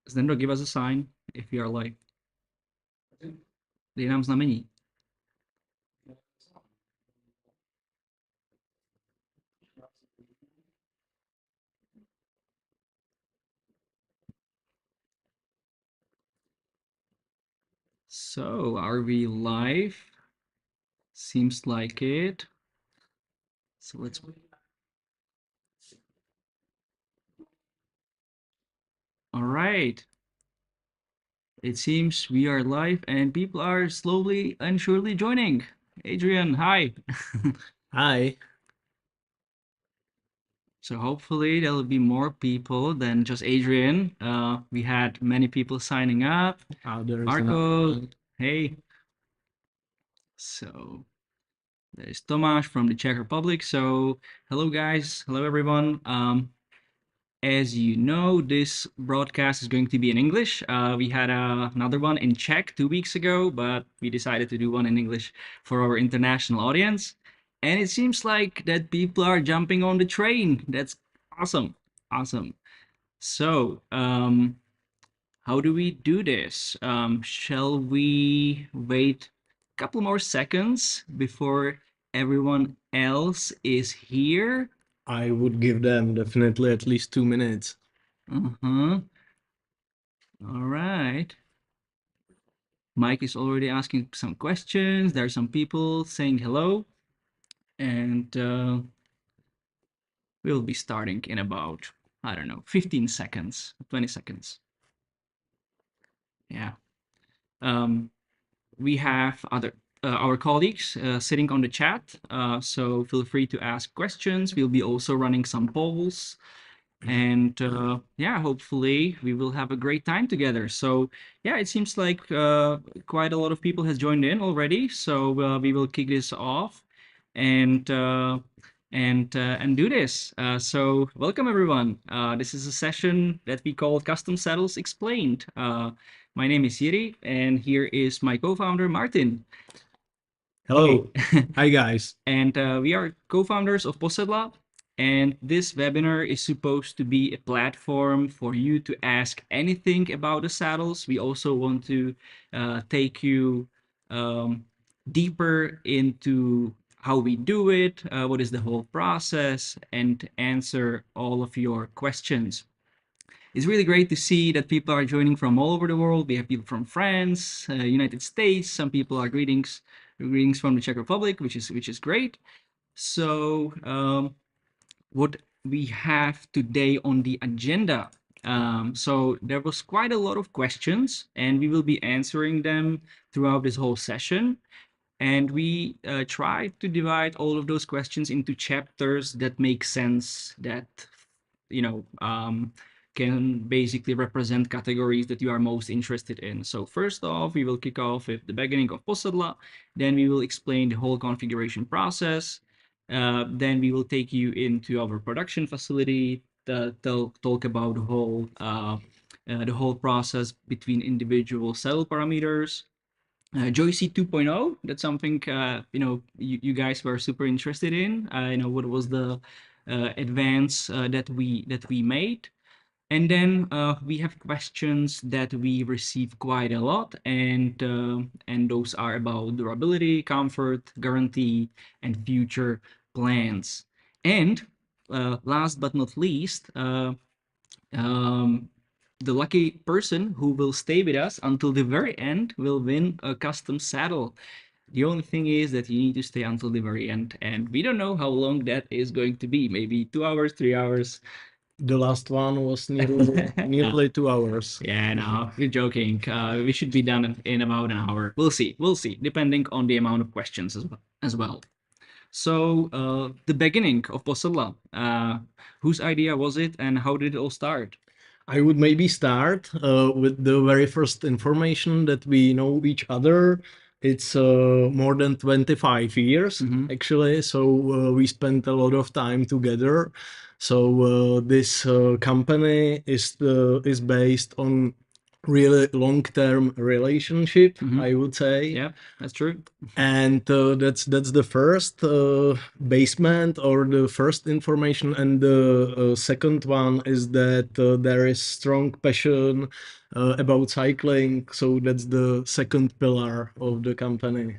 Zdendo, give us a sign if you are live. Dej nám znamení. So, are we live? Seems like it. So let's... All right. It seems we are live and people are slowly and surely joining. Adrian, hi. Hi. So hopefully there'll be more people than just Adrian. We had many people signing up. Marco, hey. So there's Tomáš from the Czech Republic. So hello guys, hello everyone. As you know, this broadcast is going to be in English. We had another one in Czech 2 weeks ago, but we decided to do one in English for our international audience. And it seems like that people are jumping on the train. That's awesome. Awesome. So, how do we do this? Shall we wait a couple more seconds before everyone else is here? I would give them definitely at least 2 minutes. Uh-huh. All right. Mike is already asking some questions. There are some people saying hello. And we'll be starting in about, I don't know, 15 seconds, 20 seconds. Yeah. We have our colleagues sitting on the chat. So feel free to ask questions. We'll be also running some polls. And yeah, hopefully we will have a great time together. So yeah, it seems like quite a lot of people has joined in already. So we will kick this off and do this. So welcome everyone. This is a session that we call Custom Saddles Explained. My name is Jiri, and here is my co-founder Martin. Hello. Hey. Hi guys. And we are co-founders of Posedla. And this webinar is supposed to be a platform for you to ask anything about the saddles. We also want to take you deeper into how we do it, what is the whole process, and answer all of your questions. It's really great to see that people are joining from all over the world. We have people from France, United States. Some people are greetings from the Czech Republic, which is great. So what we have today on the agenda. So there was quite a lot of questions, and we will be answering them throughout this whole session. And we try to divide all of those questions into chapters that make sense, that can basically represent categories that you are most interested in. So first off, we will kick off with the beginning of Posedla. Then we will explain the whole configuration process. Then we will take you into our production facility, talk about the whole process between individual cell parameters. JOYSEAT 2.0, that's something you guys were super interested in. What was the advance that we made. And then we have questions that we receive quite a lot, and those are about durability, comfort, guarantee, and future plans. And last but not least, the lucky person who will stay with us until the very end will win a custom saddle. The only thing is that you need to stay until the very end, and we don't know how long that is going to be. Maybe 2 hours, 3 hours. The last one was nearly 2 hours. Yeah, no, you're joking. We should be done in about an hour. We'll see, depending on the amount of questions as well. So the beginning of Posedla, whose idea was it and how did it all start? I would maybe start with the very first information that we know each other. It's more than 25 years, actually. So we spent a lot of time together. So this company is based on really long-term relationship, Mhm. I would say. Yeah, that's true. And that's the first basement or the first information, and the second one is that there is strong passion about cycling, so that's the second pillar of the company.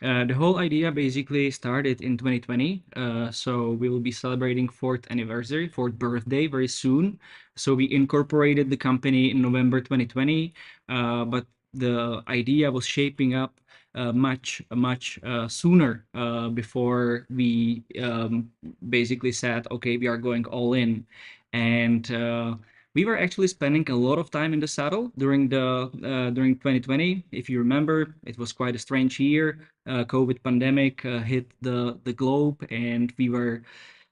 The whole idea basically started in 2020. So we will be celebrating fourth anniversary, fourth birthday very soon. So we incorporated the company in November 2020, but the idea was shaping up much sooner before we basically said, okay, we are going all in. And we were actually spending a lot of time in the saddle during 2020. If you remember, it was quite a strange year. COVID pandemic hit the globe, and we were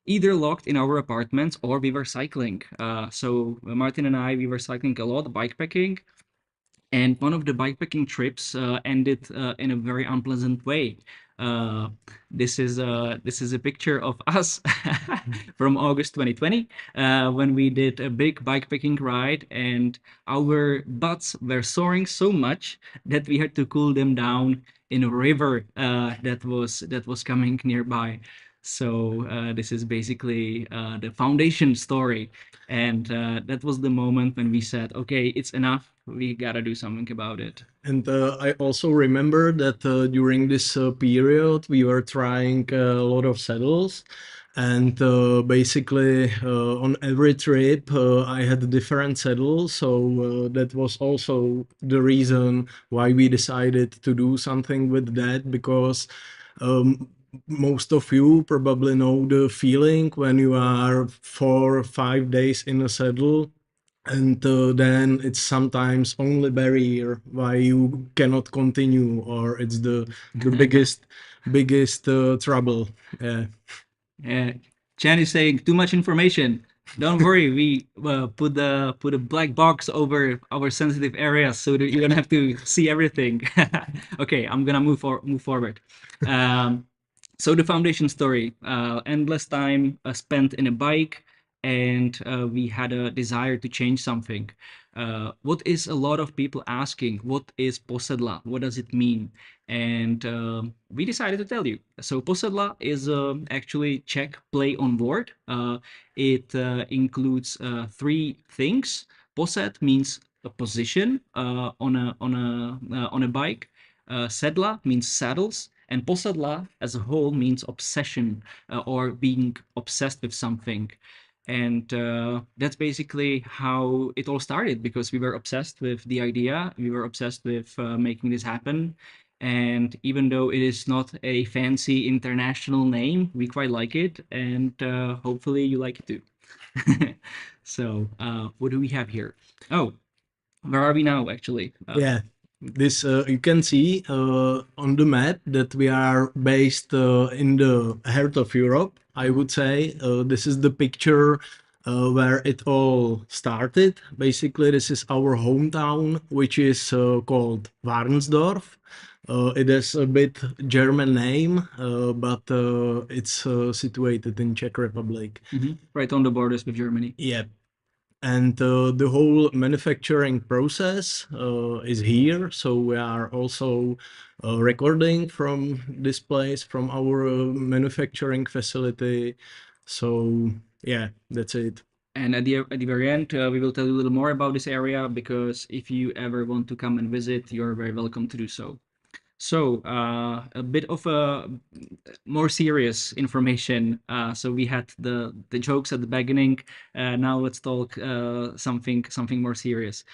either locked in our apartments or we were cycling. So Martin and I, we were cycling a lot, bikepacking, and one of the bikepacking trips ended in a very unpleasant way. Uh, this is a picture of us from August 2020 when we did a big bikepacking ride, and our butts were soaring so much that we had to cool them down in a river that was coming nearby. So this is basically the foundation story, and that was the moment when we said, okay, it's enough. We gotta do something about it. And I also remember that during this period, we were trying a lot of saddles. And basically, on every trip, I had a different saddle. So that was also the reason why we decided to do something with that, because um, most of you probably know the feeling when you are 4 or 5 days in a saddle, and then it's sometimes only barrier why you cannot continue, or it's the biggest trouble. Yeah. Yeah. Chan is saying too much information. Don't worry, we put a black box over our sensitive areas so that you don't have to see everything. Okay, I'm gonna move forward. Um, so the foundation story, endless time spent in a bike, and we had a desire to change something. What is a lot of people asking? What is Posedla? What does it mean? And we decided to tell you. So Posedla is actually Czech play on board. It includes three things. Posed means a position on a bike. Sedla means saddles, and Posedla as a whole means obsession or being obsessed with something. And that's basically how it all started, because we were obsessed with the idea. We were obsessed with making this happen. And even though it is not a fancy international name, we quite like it. And hopefully you like it too. So, what do we have here? Oh, where are we now, actually? Yeah, this you can see on the map that we are based in the heart of Europe. I would say this is the picture where it all started. Basically, this is our hometown, which is called Warnsdorf. It has a bit German name, but it's situated in Czech Republic. Right on the borders with Germany. Yeah, and the whole manufacturing process is here, so we are also recording from this place, from our manufacturing facility. So yeah, that's it. And at the very end, we will tell you a little more about this area, because if you ever want to come and visit, you're very welcome to do so. So, a bit of a more serious information. So we had the jokes at the beginning. Now let's talk something more serious.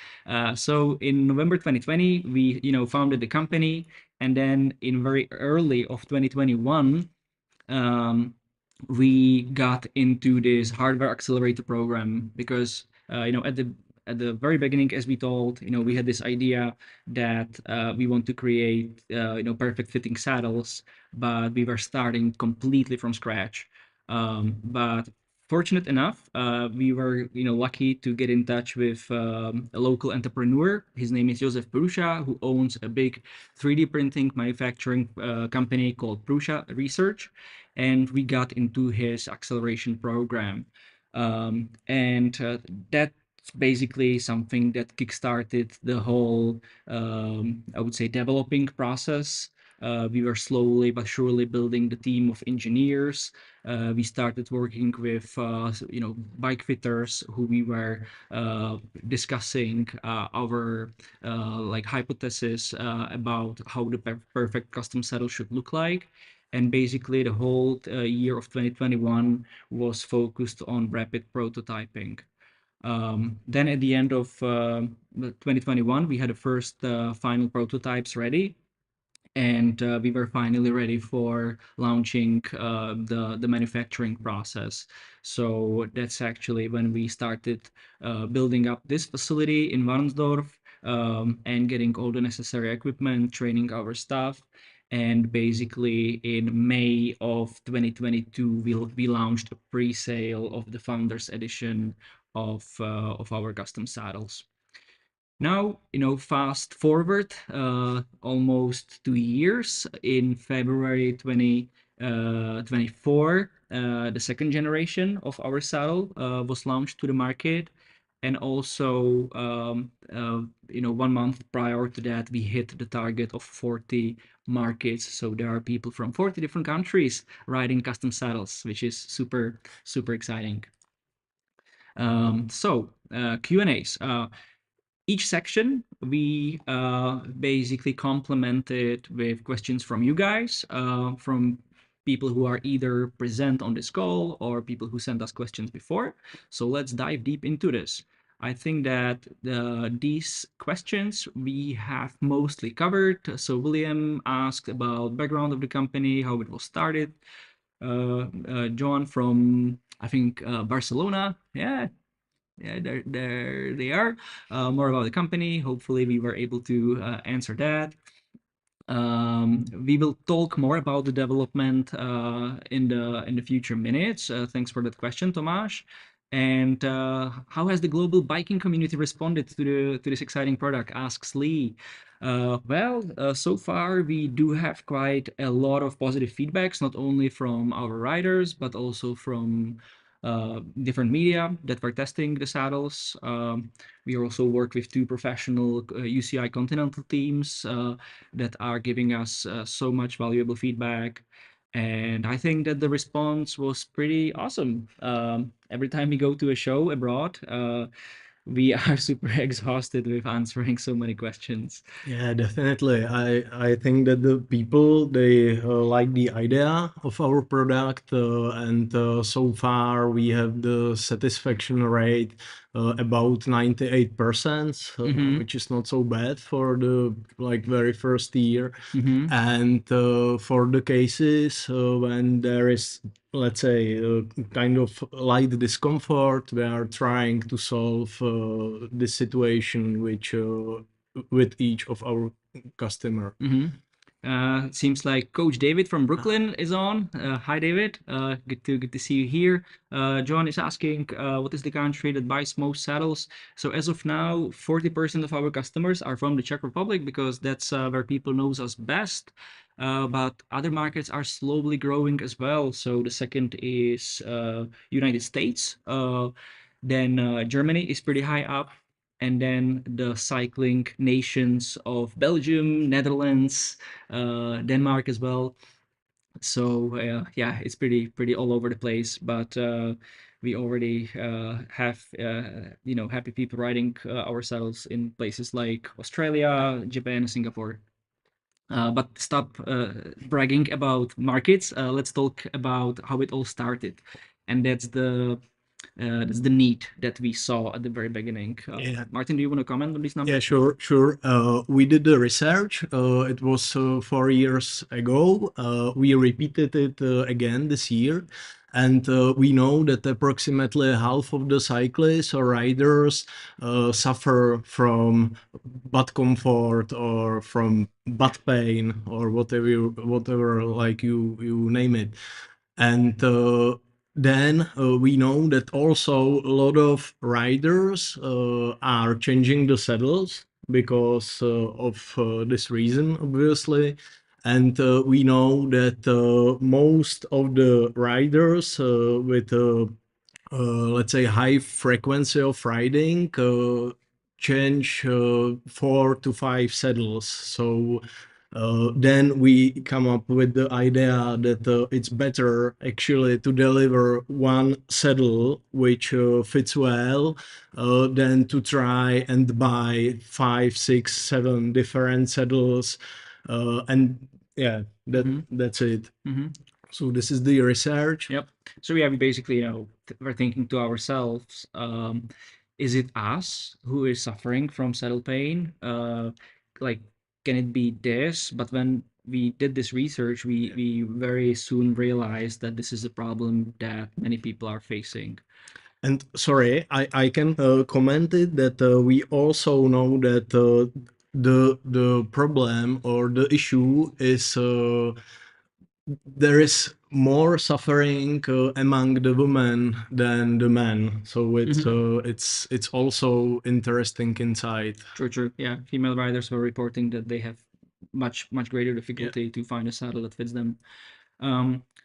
So in November 2020, we founded the company, and then in very early of 2021, um, we got into this hardware accelerator program, because at the very beginning, as we told, we had this idea that we want to create perfect fitting saddles, but we were starting completely from scratch. But fortunate enough, we were lucky to get in touch with a local entrepreneur. His name is Josef Prusha, who owns a big 3D printing manufacturing company called Prusha Research, and we got into his acceleration program. And that It's basically something that kickstarted the whole, I would say, developing process. We were slowly but surely building the team of engineers. We started working with, bike fitters who we were discussing our like hypothesis about how the perfect custom saddle should look like. And basically, the whole year of 2021 was focused on rapid prototyping. Then at the end of 2021, we had the first final prototypes ready, and we were finally ready for launching the manufacturing process. So that's actually when we started building up this facility in Warnsdorf, and getting all the necessary equipment, training our staff. And basically in May of 2022, we launched a pre-sale of the Founders Edition of our custom saddles. Now, fast forward almost 2 years. In February 2024, the second generation of our saddle was launched to the market. And also, 1 month prior to that, we hit the target of 40 markets. So there are people from 40 different countries riding custom saddles, which is super, super exciting. Q&As. Each section we basically complemented with questions from you guys, from people who are either present on this call or people who sent us questions before. So let's dive deep into this. I think that these questions we have mostly covered. So William asked about background of the company, how it was started. John from, I think, Barcelona. Yeah, there they are. More about the company. Hopefully, we were able to answer that. We will talk more about the development in the future minutes. Thanks for that question, Tomasz. And how has the global biking community responded to this exciting product? Asks Lee. So far we do have quite a lot of positive feedbacks, not only from our riders but also from different media that were testing the saddles. We also work with two professional UCI Continental teams that are giving us so much valuable feedback. And I think that the response was pretty awesome. Every time we go to a show abroad, we are super exhausted with answering so many questions. Yeah, definitely. I think that the people they like the idea of our product, and so far we have the satisfaction rate about 98%, which is not so bad for the very first year. And for the cases when there is, let's say, kind of light discomfort, we are trying to solve this situation which with each of our customer. Seems like Coach David from Brooklyn is on. Hi, David. Good to see you here. John is asking, what is the country that buys most saddles? So as of now, 40% of our customers are from the Czech Republic because that's where people knows us best. But other markets are slowly growing as well. So the second is United States. Then Germany is pretty high up, and then the cycling nations of Belgium, Netherlands, Denmark as well. So yeah, it's pretty all over the place. But we already have happy people riding our saddles in places like Australia, Japan, Singapore. But stop bragging about markets. Let's talk about how it all started, and that's the need that we saw at the very beginning. Yeah. Martin, do you want to comment on these numbers? Yeah, sure. We did the research. It was 4 years ago. We repeated it again this year. And we know that approximately half of the cyclists or riders suffer from butt comfort or from butt pain or whatever like you name it. And then we know that also a lot of riders are changing the saddles because of this reason, obviously. And we know that most of the riders with let's say, high frequency of riding, change 4 to 5 saddles. So then we come up with the idea that it's better actually to deliver one saddle which fits well than to try and buy 5, 6, 7 different saddles. And yeah, that's it. Mm-hmm. So this is the research. Yep. So yeah, we basically, we're thinking to ourselves, is it us who is suffering from saddle pain? Like, can it be this? But when we did this research, we very soon realized that this is a problem that many people are facing. And sorry, I can comment it that we also know that the problem or the issue is there is more suffering among the women than the men. So it's also interesting insight. True, true. Yeah, female riders were reporting that they have much greater Yeah. difficulty to find a saddle that fits them.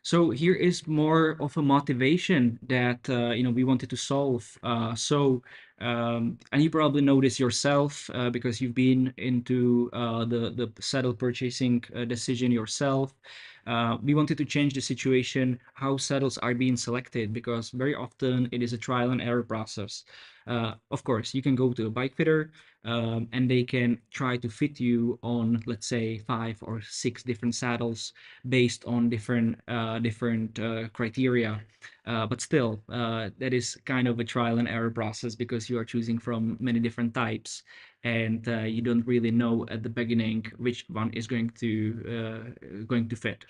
So here is more of a motivation that we wanted to solve. And you probably know this yourself because you've been into the saddle purchasing decision yourself. We wanted to change the situation, how saddles are being selected, because very often it is a trial and error process. Of course, you can go to a bike fitter and they can try to fit you on, let's say, 5 or 6 different saddles based on different criteria. But still, that is kind of a trial and error process because you are choosing from many different types, and you don't really know at the beginning which one is going to fit.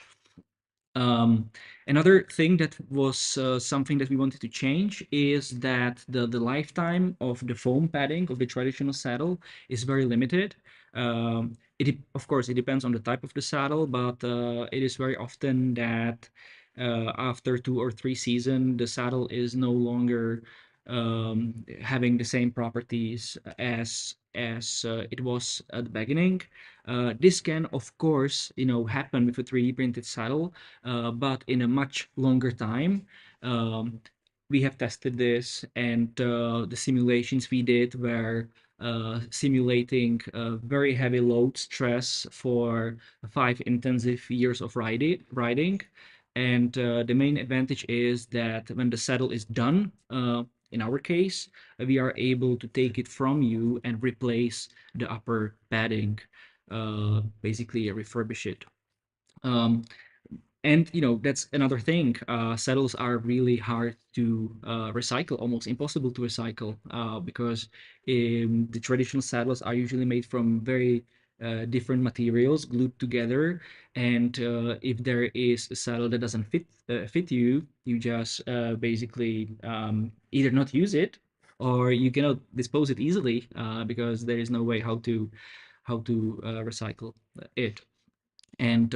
Um, Another thing that was something that we wanted to change is that the lifetime of the foam padding of the traditional saddle is very limited. Of course, it depends on the type of the saddle, but it is very often that after 2 or 3 seasons, the saddle is no longer having the same properties as it was at the beginning. This can, of course, happen with a 3D printed saddle, but in a much longer time. Um, we have tested this, and the simulations we did were simulating very heavy load stress for 5 intensive years of riding. And the main advantage is that when the saddle is done, in our case, we are able to take it from you and replace the upper padding, basically refurbish it. Um, and that's another thing. Saddles are really hard to recycle, almost impossible to recycle, because the traditional saddles are usually made from very different materials glued together. And if there is a saddle that doesn't fit you, you just basically either not use it, or you cannot dispose it easily because there is no way how to recycle it. And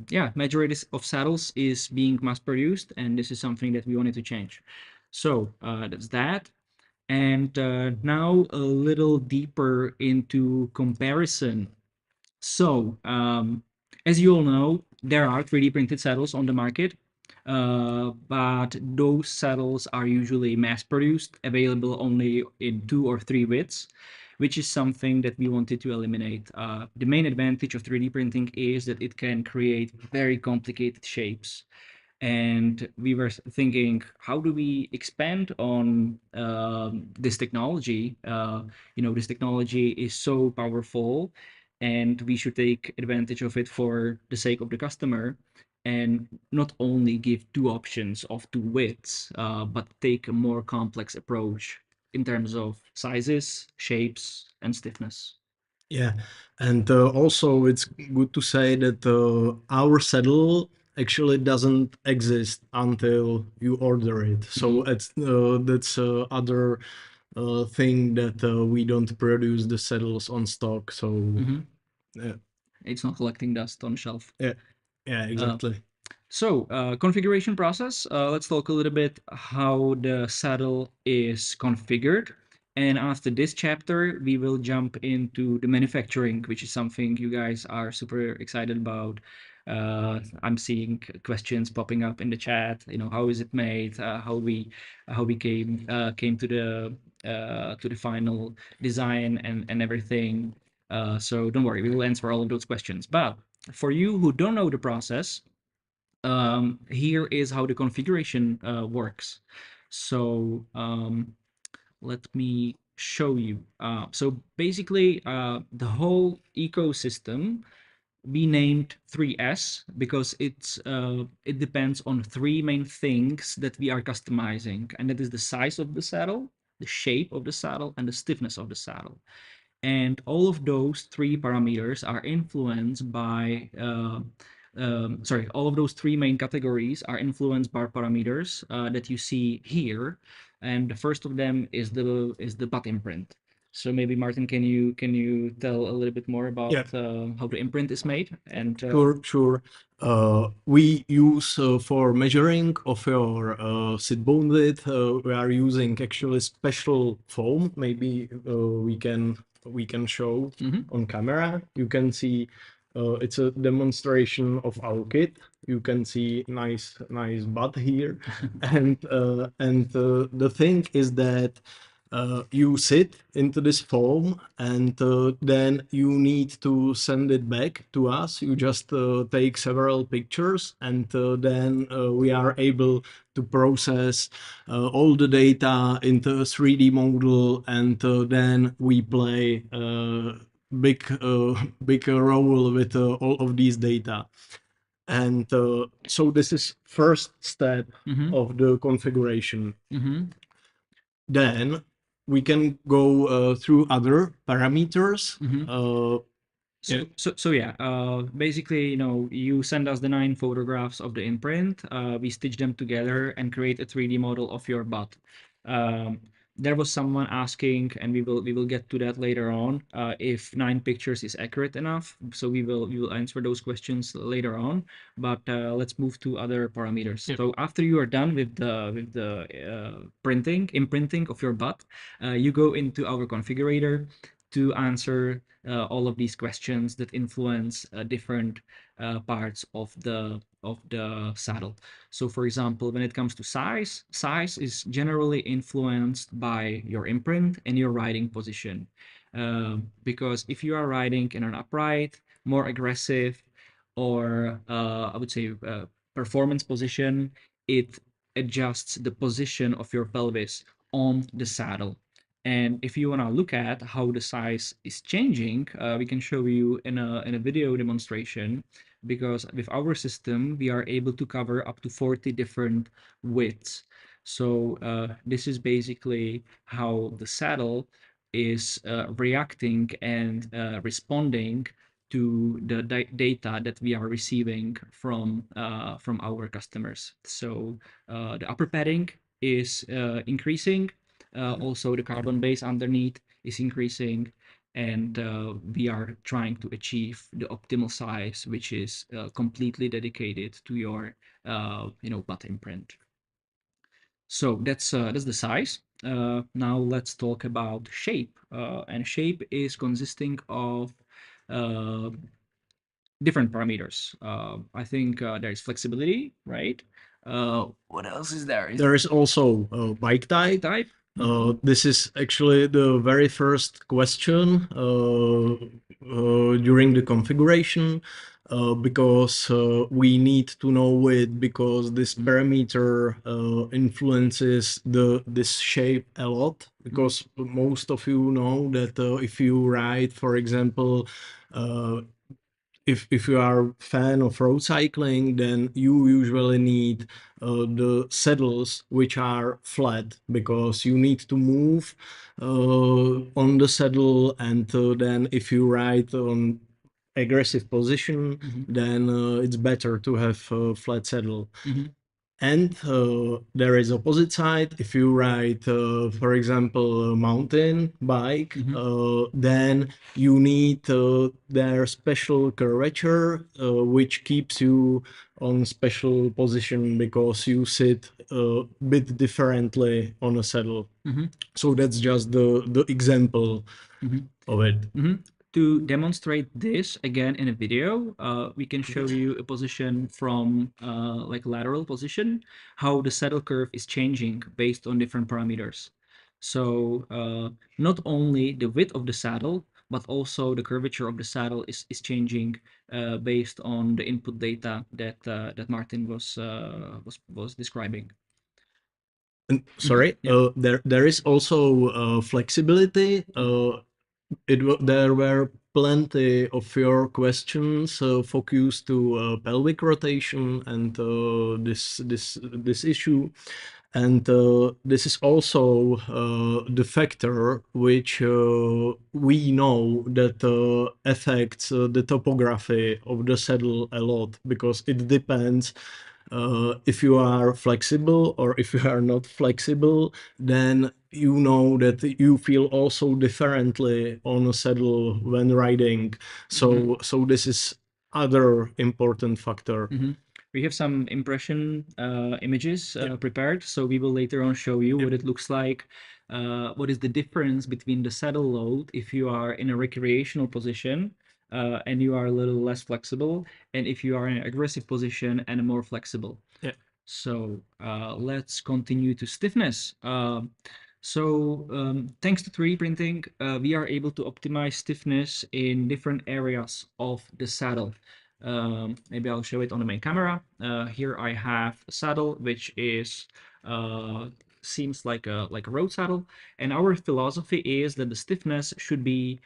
yeah, majority of saddles is being mass produced, and this is something that we wanted to change. So that's that. And now a little deeper into comparison. So as you all know, there are 3D printed saddles on the market, but those saddles are usually mass produced, available only in 2 or 3 widths, which is something that we wanted to eliminate. The main advantage of 3D printing is that it can create very complicated shapes. And we were thinking, how do we expand on this technology? This technology is so powerful, and we should take advantage of it for the sake of the customer, and not only give 2 options of 2 widths, but take a more complex approach in terms of sizes, shapes, and stiffness. Yeah, and also it's good to say that our saddle actually doesn't exist until you order it. So that's other thing that we don't produce the saddles on stock. So yeah, It's not collecting dust on shelf. yeah, yeah, exactly. So, configuration process. Let's talk a little bit how the saddle is configured. And after this chapter, we will jump into the manufacturing, which is something you guys are super excited about. I'm seeing questions popping up in the chat. You know, how is it made? How we came to the final design and everything. So don't worry, we will answer all of those questions. But for you who don't know the process, here is how the configuration works. So let me show you. So basically, the whole ecosystem we named 3S because it depends on three main things that we are customizing, and that is the size of the saddle, the shape of the saddle, and the stiffness of the saddle. And all of those three parameters are influenced by sorry, all of those three main categories are influenced by parameters that you see here. And the first of them is the butt imprint. So maybe Martin, can you tell a little bit more Yeah. about how the imprint is made? And Sure. We use for measuring of your sit bone width. We are using actually special foam. Maybe we can show on camera. You can see it's a demonstration of our kit. You can see nice butt here, and the thing is that you sit into this foam and then you need to send it back to us. You just take several pictures and then we are able to process all the data into a 3D model, and then we play big role with all of these data. And so this is first step of the configuration. Then we can go through other parameters. Basically, you send us the 9 photographs of the imprint. We stitch them together and create a 3D model of your butt. There was someone asking, and we will get to that later on, if 9 pictures is accurate enough. So we will answer those questions later on. But let's move to other parameters. Yeah. So after you are done with the imprinting of your butt, you go into our configurator to answer all of these questions that influence different parts of the saddle. So for example, when it comes to size is generally influenced by your imprint and your riding position. Because if you are riding in an upright, more aggressive, or I would say performance position, it adjusts the position of your pelvis on the saddle. And if you want to look at how the size is changing, we can show you in a video demonstration, because with our system, we are able to cover up to 40 different widths. So this is basically how the saddle is reacting and responding to the data that we are receiving from our customers. So the upper padding is increasing. Also, the carbon base underneath is increasing, and we are trying to achieve the optimal size, which is completely dedicated to your butt imprint. So that's the size. Now let's talk about shape. And shape is consisting of uh, different parameters. I think there is flexibility, right? What else is there? There is also bike type. Type. This is actually the very first question during the configuration, because we need to know it, because this parameter influences this shape a lot. Because most of you know that if you ride, for example, if you are a fan of road cycling, then you usually need the saddles which are flat, because you need to move on the saddle, and then if you ride on aggressive position, then it's better to have a flat saddle. And there is opposite side. If you ride, for example, a mountain bike, then you need their special curvature, which keeps you on special position because you sit a bit differently on a saddle. So that's just the example of it. To demonstrate this again in a video, we can show you a position from like lateral position, how the saddle curve is changing based on different parameters. So not only the width of the saddle, but also the curvature of the saddle is changing based on the input data that that Martin was describing. And sorry, Yeah. there is also flexibility. There were plenty of your questions focused to pelvic rotation and this issue, and this is also the factor which we know that affects the topography of the saddle a lot, because it depends if you are flexible or if you are not flexible, then you know that you feel also differently on a saddle when riding. So this is other important factor. We have some impression images prepared, so we will later on show you what it looks like. What is the difference between the saddle load if you are in a recreational position and you are a little less flexible, and if you are in an aggressive position and more flexible. Yeah. So let's continue to stiffness. Thanks to 3D printing, we are able to optimize stiffness in different areas of the saddle. Maybe I'll show it on the main camera. Here I have a saddle which is seems like a road saddle, and our philosophy is that the stiffness should be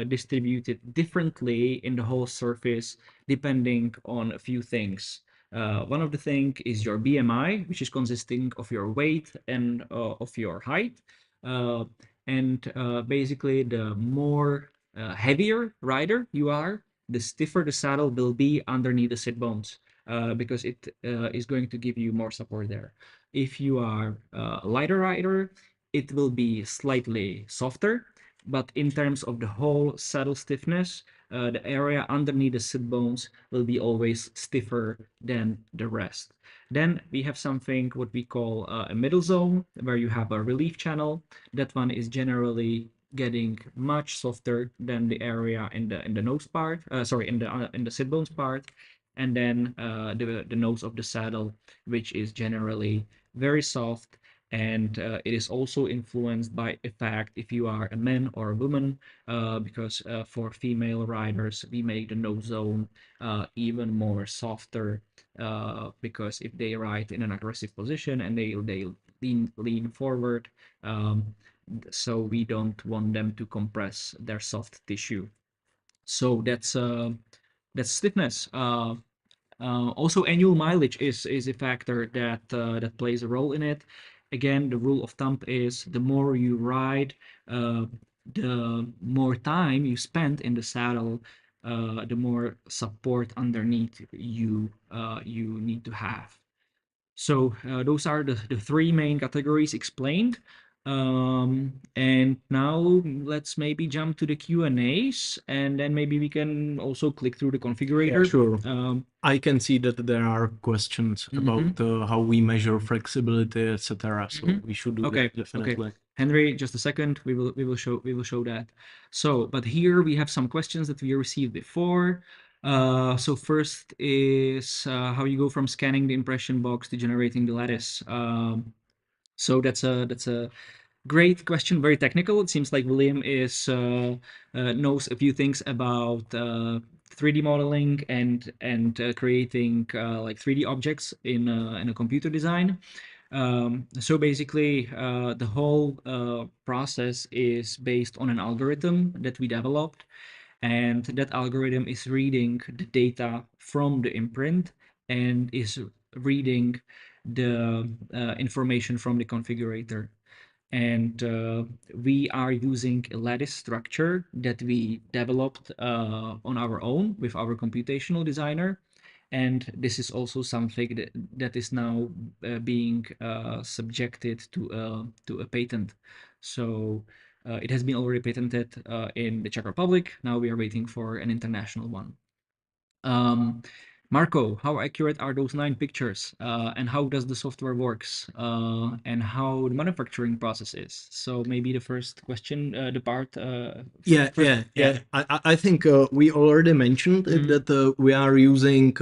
distributed differently in the whole surface depending on a few things. One of the things is your BMI, which is consisting of your weight and of your height. Uh, Basically, the more heavier rider you are, the stiffer the saddle will be underneath the sit bones, because it is going to give you more support there. If you are a lighter rider, it will be slightly softer, but in terms of the whole saddle stiffness, the area underneath the sit bones will be always stiffer than the rest. Then we have something what we call a middle zone, where you have a relief channel. That one is generally getting much softer than the area in the nose part. Sorry, in the sit bones part, and then the nose of the saddle, which is generally very soft, and it is also influenced by a fact if you are a man or a woman, because for female riders we make the nose zone even more softer, because if they ride in an aggressive position and they lean forward, so we don't want them to compress their soft tissue. So that's stiffness. Also, annual mileage is a factor that plays a role in it. Again, the rule of thumb is the more you ride, uh, the more time you spend in the saddle, the more support underneath you need to have. So those are the three main categories explained. And now let's maybe jump to the Q&As, and then maybe we can also click through the configurator. Sure. I can see that there are questions about how we measure flexibility, etc. So we should do that definitely. Okay. Henry, just a second. We will show that. So, but here we have some questions that we received before. So first is how you go from scanning the impression box to generating the lattice. So that's a great question, very technical. It seems like William is knows a few things about 3D modeling and creating like 3D objects in a computer design. So basically, the whole process is based on an algorithm that we developed, and that algorithm is reading the data from the imprint and is reading the information from the configurator. And we are using a lattice structure that we developed on our own with our computational designer. And this is also something that is now being subjected to a patent. So it has been already patented in the Czech Republic. Now we are waiting for an international one. Um, Marco, how accurate are those 9 pictures? And how does the software works? And how the manufacturing process is? So maybe the first question, the part. Yeah, First, yeah. I think we already mentioned it that we are using,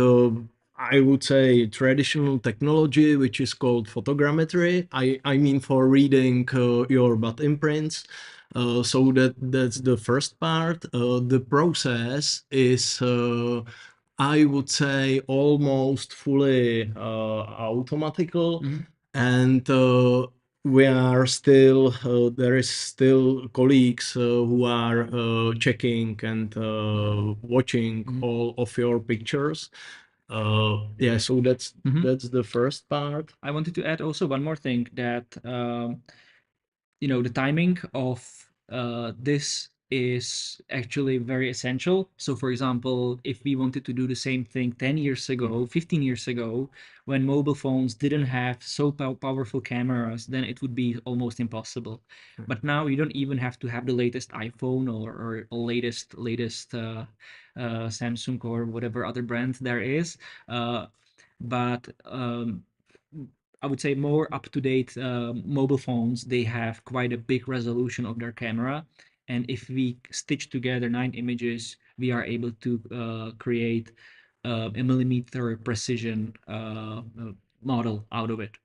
I would say, traditional technology, which is called photogrammetry. I mean for reading your butt imprints. So that's the first part. The process is, I would say, almost fully automatical, and we are still there is still colleagues who are checking and watching all of your pictures. Yeah, so that's the first part. I wanted to add also one more thing that the timing of this is actually very essential. So, for example, if we wanted to do the same thing 10 years ago, 15 years ago, when mobile phones didn't have so powerful cameras, then it would be almost impossible. But now you don't even have to have the latest iPhone or latest Samsung or whatever other brand there is. But I would say more up-to-date mobile phones, they have quite a big resolution of their camera. And if we stitch together 9 images, we are able to create a millimeter precision model out of it.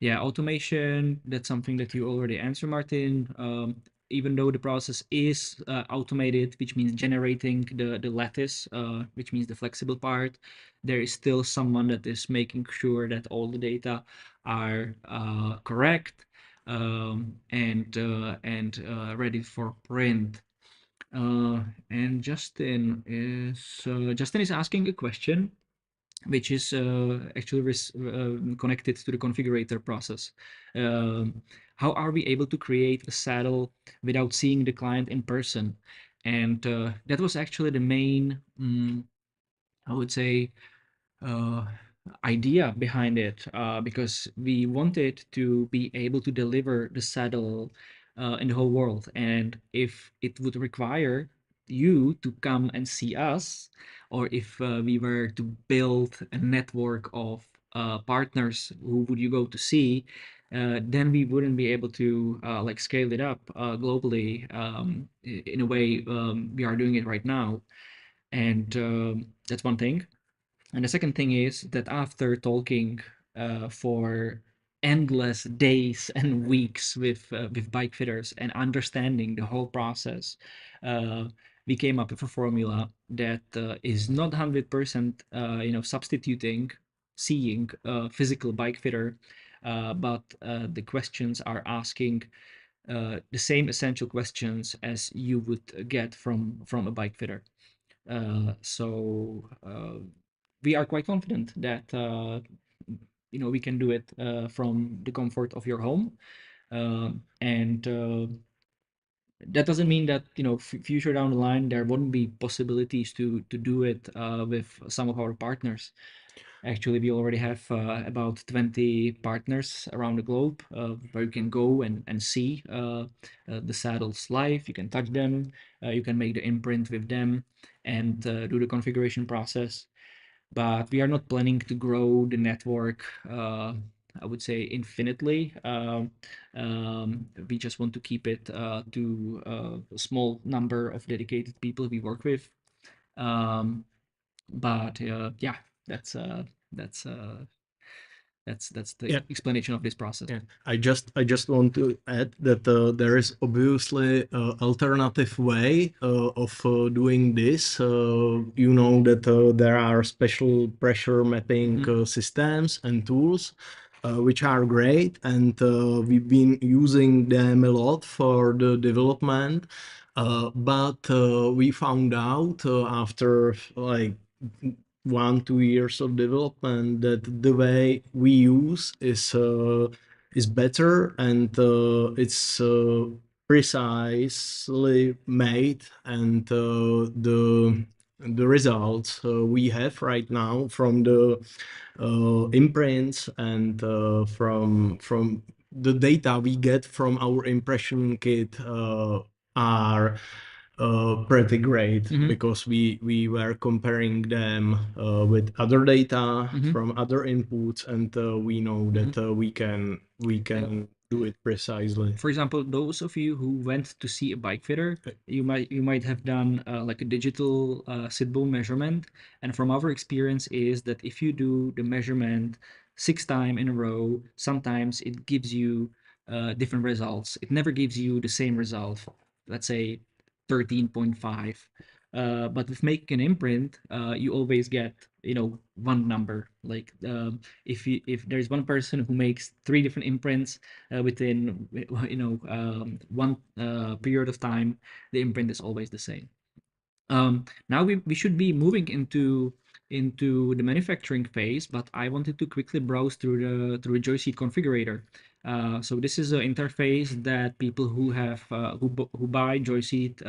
Yeah, automation, that's something that you already answered, Martin. Even though the process is automated, which means generating the lattice, which means the flexible part, there is still someone that is making sure that all the data are correct and ready for print. And Justin is asking a question which is actually connected to the configurator process. How are we able to create a saddle without seeing the client in person? And that was actually the main, I would say, uh, idea behind it, because we wanted to be able to deliver the saddle in the whole world. And if it would require you to come and see us, or if we were to build a network of partners who would you go to see, then we wouldn't be able to like scale it up globally in a way we are doing it right now. And that's one thing. And the second thing is that after talking for endless days and weeks with bike fitters and understanding the whole process, uh, we came up with a formula that is not 100% substituting seeing a physical bike fitter, but the questions are asking the same essential questions as you would get from a bike fitter. So we are quite confident that we can do it from the comfort of your home, and that doesn't mean that future down the line there wouldn't be possibilities to do it with some of our partners. Actually, we already have about 20 partners around the globe where you can go and see the saddles live. You can touch them, you can make the imprint with them, and do the configuration process. But we are not planning to grow the network, I would say, infinitely. We just want to keep it to a small number of dedicated people we work with. Um, but yeah, that's uh, that's uh, that's the Yeah. explanation of this process. Yeah, I just want to add that there is obviously an alternative way of doing this. You know that there are special pressure mapping systems and tools, which are great, and we've been using them a lot for the development. But we found out after like 1 2 years of development that the way we use is better, and it's precisely made, and the the results we have right now from the imprints and from the data we get from our impression kit are pretty great because we were comparing them with other data from other inputs, and we know that we can do it precisely. For example, those of you who went to see a bike fitter, you might have done like a digital sit bone measurement, and from our experience is that if you do the measurement 6 times in a row, sometimes it gives you different results. It never gives you the same result. Let's say 13.5. But with making an imprint, you always get one number. Like if there's one person who makes 3 different imprints within one period of time, the imprint is always the same. Now we should be moving into the manufacturing phase, but I wanted to quickly browse through the JOYSEAT configurator. So this is an interface that people who have who buy JOYSEAT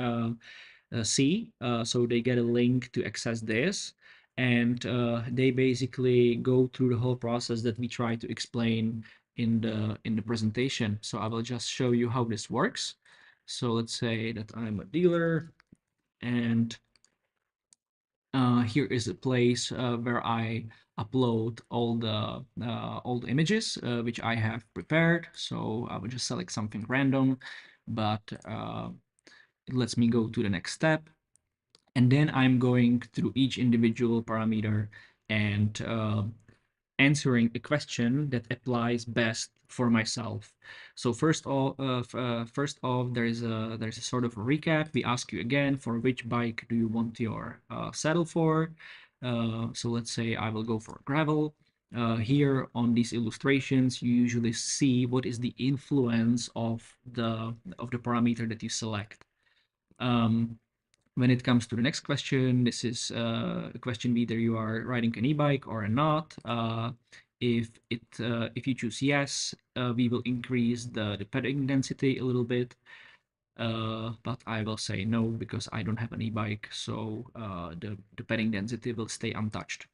see. So they get a link to access this, and they basically go through the whole process that we try to explain in the presentation. So I will just show you how this works. So let's say that I'm a dealer, and here is a place where I upload all the images which I have prepared. So I will just select something random, but it lets me go to the next step. And then I'm going through each individual parameter and answering a question that applies best for myself. So first off, there's a sort of a recap. We ask you again, for which bike do you want your saddle for? So let's say I will go for gravel. Here on these illustrations, you usually see what is the influence of the parameter that you select. When it comes to the next question, this is a question whether you are riding an e-bike or not. If you choose yes, we will increase the pedaling density a little bit. But I will say no because I don't have an e-bike, so the pedaling density will stay untouched.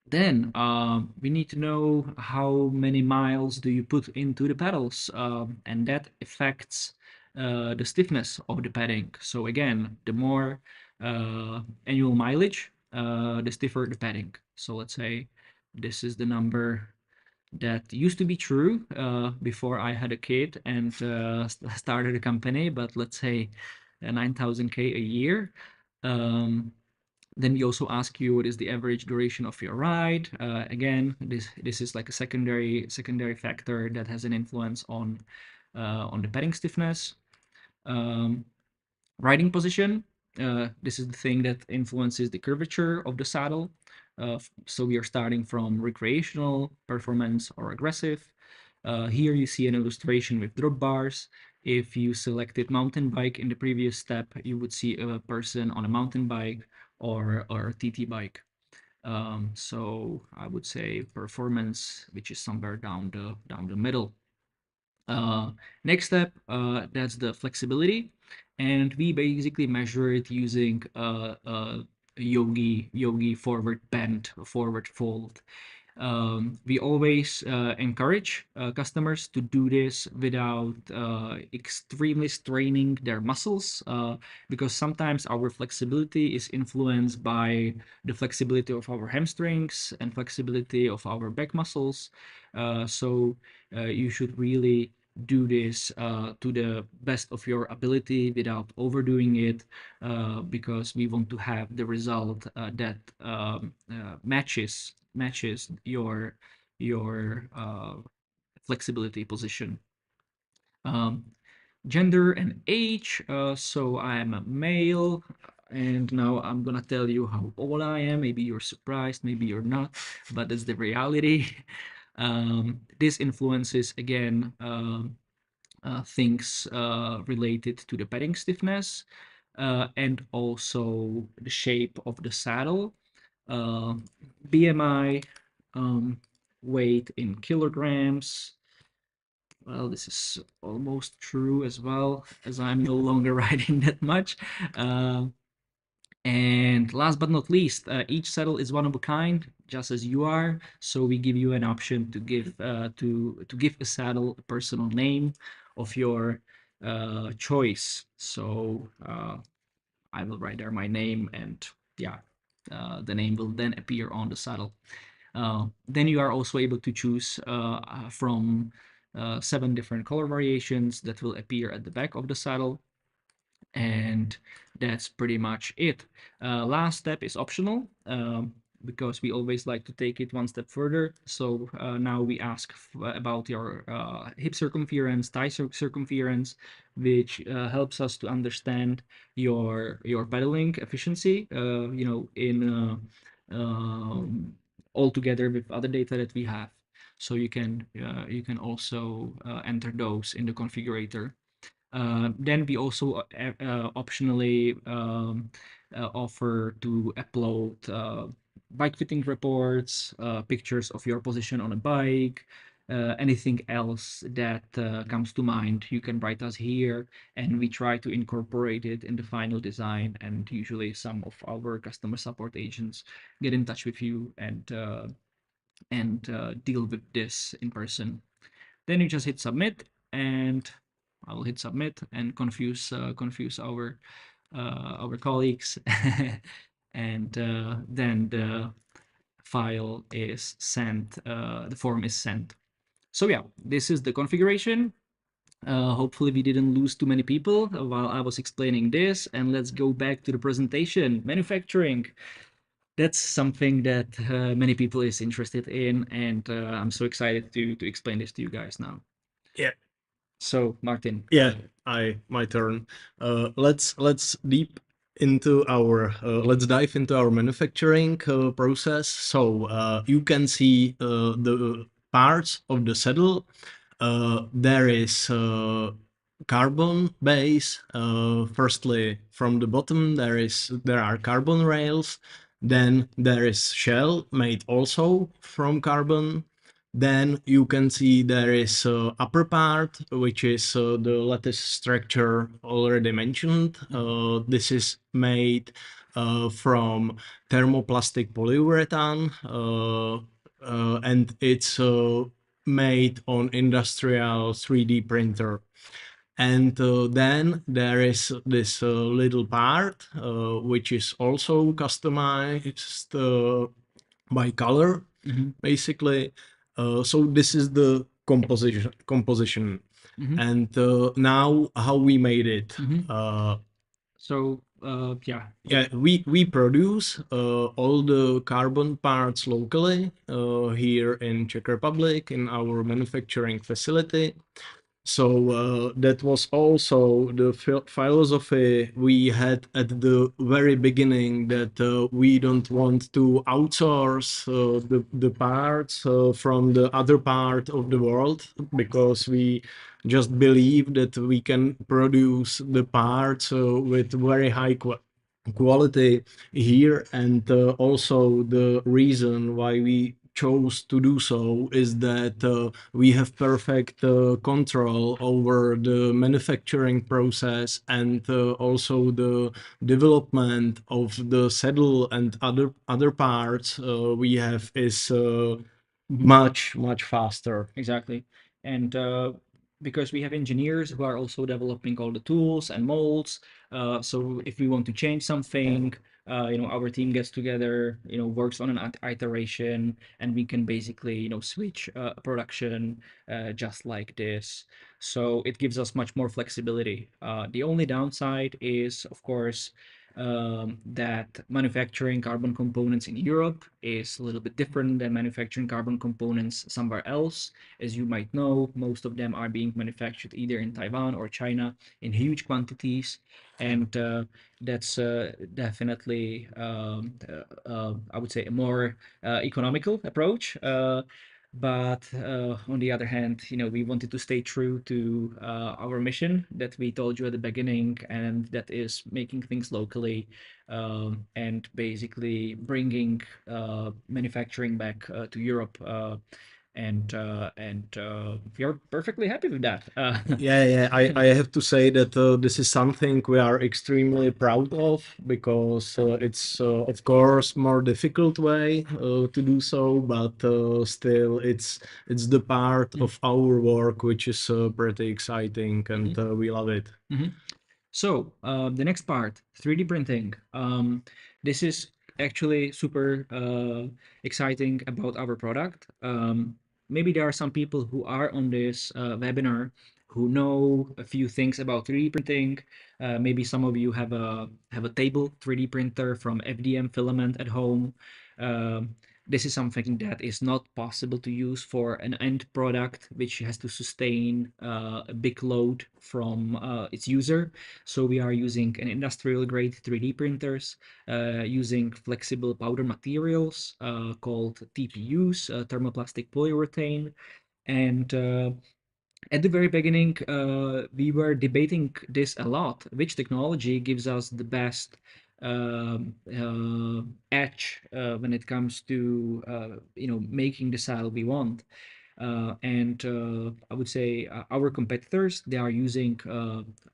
Then we need to know how many miles do you put into the pedals, and that affects the stiffness of the padding. So again, the more annual mileage, the stiffer the padding. So let's say this is the number that used to be true before I had a kid and started a company, but let's say 9,000 a year. Then we also ask you what is the average duration of your ride. Again, this is like a secondary factor that has an influence on the padding stiffness. Um, Riding position. This is the thing that influences the curvature of the saddle. So we are starting from recreational, performance, or aggressive. Here you see an illustration with drop bars. If you selected mountain bike in the previous step, you would see a person on a mountain bike or a TT bike. So I would say performance, which is somewhere down the middle. Next step, that's the flexibility, and we basically measure it using yogi forward bend, forward fold. We always encourage customers to do this without extremely straining their muscles, because sometimes our flexibility is influenced by the flexibility of our hamstrings and flexibility of our back muscles. So you should really do this to the best of your ability without overdoing it, because we want to have the result that matches your flexibility position. Um, Gender and age. So I'm a male, and now I'm gonna tell you how old I am. Maybe you're surprised, maybe you're not, but that's the reality. This influences again things related to the padding stiffness, and also the shape of the saddle, uh, BMI, um, weight in kilograms. Well, this is almost true as well, as I'm no longer riding that much. Uh, And last but not least, each saddle is one of a kind, just as you are. So we give you an option to give a saddle a personal name of your choice. So I will write there my name, and yeah, the name will then appear on the saddle. Then you are also able to choose from 7 different color variations that will appear at the back of the saddle. And that's pretty much it. Last step is optional, because we always like to take it one step further. So now we ask about your hip circumference, thigh circumference, which helps us to understand your pedaling efficiency. All together with other data that we have. So you can also enter those in the configurator. Then we also optionally offer to upload bike fitting reports, pictures of your position on a bike, anything else that comes to mind. You can write us here, and we try to incorporate it in the final design. And usually, some of our customer support agents get in touch with you and deal with this in person. Then you just hit submit, and I will hit submit and confuse our colleagues, and then the file is sent. The form is sent. So yeah, this is the configuration. Hopefully we didn't lose too many people while I was explaining this, and let's go back to the presentation. Manufacturing. That's something that many people is interested in, and I'm so excited to explain this to you guys now. Yeah. So, Martin. Yeah, my turn. Let's dive into our manufacturing process. So you can see the parts of the saddle. There is carbon base. Firstly, from the bottom, there are carbon rails. Then there is shell made also from carbon. Then you can see there is upper part, which is the lattice structure already mentioned. This is made from thermoplastic polyurethane, and it's made on industrial 3D printer. And then there is this little part, which is also customized by color, basically. So this is the composition. And now how we made it. So Yeah, we produce all the carbon parts locally here in Czech Republic in our manufacturing facility. So that was also the philosophy we had at the very beginning, that we don't want to outsource the parts from the other part of the world, because we just believe that we can produce the parts with very high quality here. And also the reason why we chose to do so is that we have perfect control over the manufacturing process, and also the development of the saddle and other parts we have is much faster. Exactly. And because we have engineers who are also developing all the tools and molds, so if we want to change something, our team gets together, works on an iteration, and we can basically, switch production just like this. So it gives us much more flexibility. The only downside is, of course, that manufacturing carbon components in Europe is a little bit different than manufacturing carbon components somewhere else. As you might know, most of them are being manufactured either in Taiwan or China in huge quantities. And that's definitely, I would say, a more economical approach. But on the other hand, we wanted to stay true to our mission that we told you at the beginning, and that is making things locally, and basically bringing manufacturing back to Europe. and we are perfectly happy with that. Yeah, I have to say that this is something we are extremely proud of, because it's of course more difficult way to do so, but still it's the part of our work which is pretty exciting, and we love it. Mhm. So the next part, 3D printing. This is actually super exciting about our product. Maybe there are some people who are on this webinar who know a few things about 3D printing. Maybe some of you have a table 3D printer from FDM filament at home. This is something that is not possible to use for an end product, which has to sustain a big load from its user. So we are using an industrial grade 3D printers, using flexible powder materials called TPUs, thermoplastic polyurethane. And at the very beginning, we were debating this a lot. Which technology gives us the best edge when it comes to making the style we want? And I would say our competitors, they are using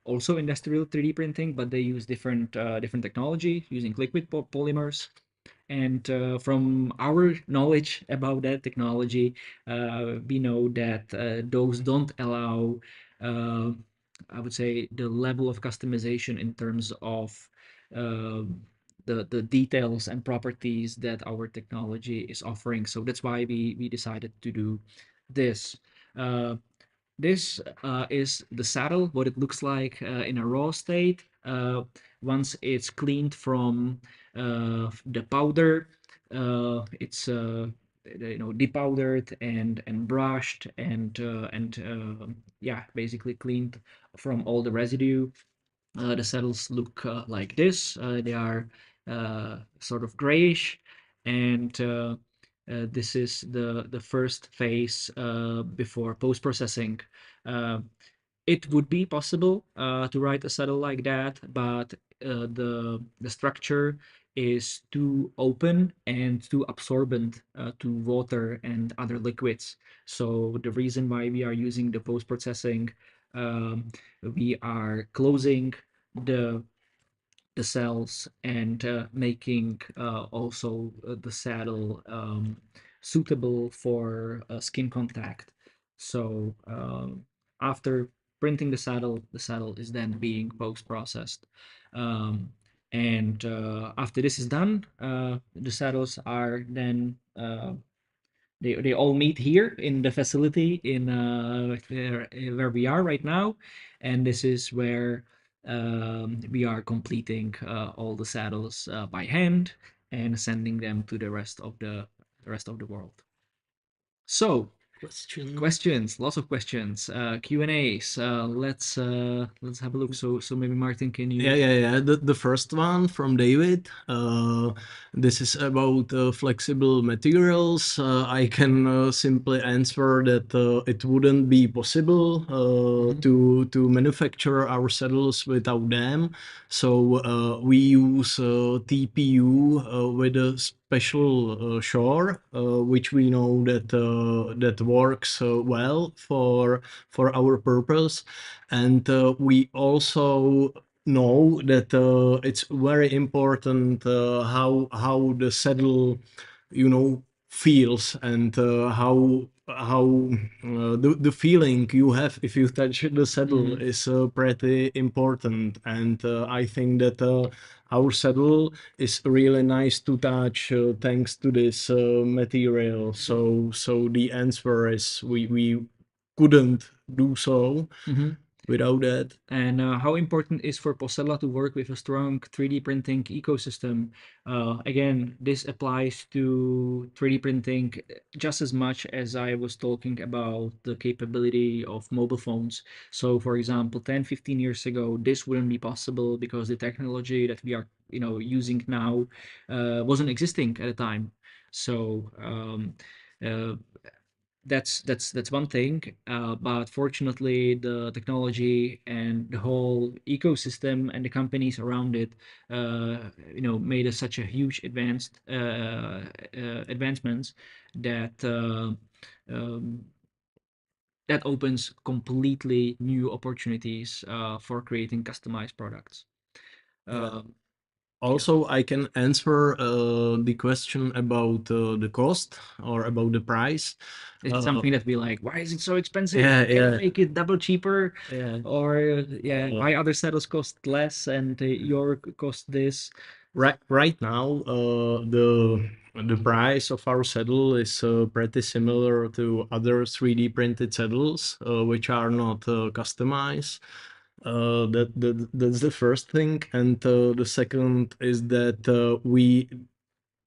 also industrial 3D printing, but they use different technology using liquid polymers. And from our knowledge about that technology, we know that those don't allow, uh, I would say, the level of customization in terms of uh, the details and properties that our technology is offering. So that's why we decided to do this. Uh, this is the saddle, what it looks like in a raw state. Once it's cleaned from the powder, it's depowdered and brushed and yeah, basically cleaned from all the residue. The saddles look like this. They are sort of grayish, and this is the first phase before post-processing. Uh, it would be possible to write a saddle like that, but the structure is too open and too absorbent to water and other liquids. So the reason why we are using the post-processing, um, we are closing the the cells and making also the saddle suitable for skin contact. So after printing the saddle is then being post-processed. Um, and after this is done, the saddles are then they all meet here in the facility in where we are right now, and this is where we are completing all the saddles by hand and sending them to the rest of the world. So Question. questions, lots of questions, Q and A's. Let's have a look. So maybe Martin, can you? Yeah. The first one from David. This is about flexible materials. I can simply answer that it wouldn't be possible to manufacture our saddles without them. So we use TPU with a special shore, which we know that works well for our purpose, and we also know that it's very important how the saddle, feels, and how the feeling you have if you touch the saddle is pretty important. And I think that our saddle is really nice to touch thanks to this material. So the answer is we couldn't do so without that. And how important is for Posedla to work with a strong 3D printing ecosystem? Again, this applies to 3D printing just as much as I was talking about the capability of mobile phones. So, for example, 10, 15 years ago, this wouldn't be possible because the technology that we are using now wasn't existing at the time. So uh, that's one thing. But fortunately, the technology and the whole ecosystem and the companies around it, made us such a huge advancements that um, that opens completely new opportunities for creating customized products. Yeah. Um, yeah. Also, I can answer the question about the cost or about the price. It's Uh, something that we like. Why is it so expensive? yeah, Can you yeah, make it double cheaper? yeah. Or yeah, Uh, why other saddles cost less and your cost this? right now, the price of our saddle is pretty similar to other 3D printed saddles, which are not customized. That's the first thing, and the second is that we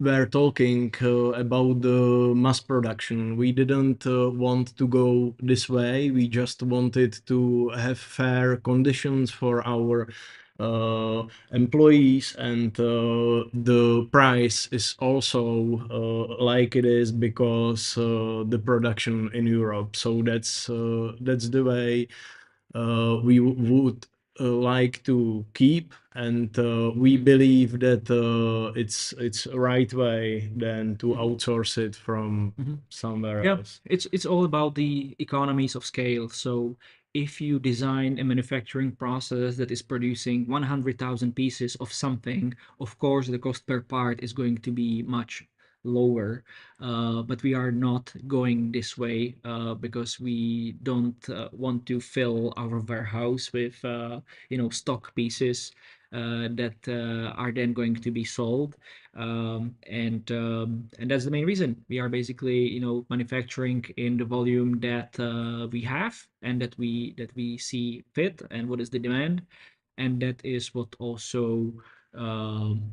were talking about the mass production. We didn't want to go this way. We just wanted to have fair conditions for our employees, and the price is also like it is because the production in Europe. So that's the way we would like to keep, and we believe that it's a right way than to Mhm. outsource it from Mhm. somewhere Yeah, else. it's all about the economies of scale. So if you design a manufacturing process that is producing 100,000 pieces of something, of course the cost per part is going to be much lower. But we are not going this way because we don't want to fill our warehouse with stock pieces that are then going to be sold. And that's the main reason we are basically manufacturing in the volume that we have and that we see fit and what is the demand, and that is what also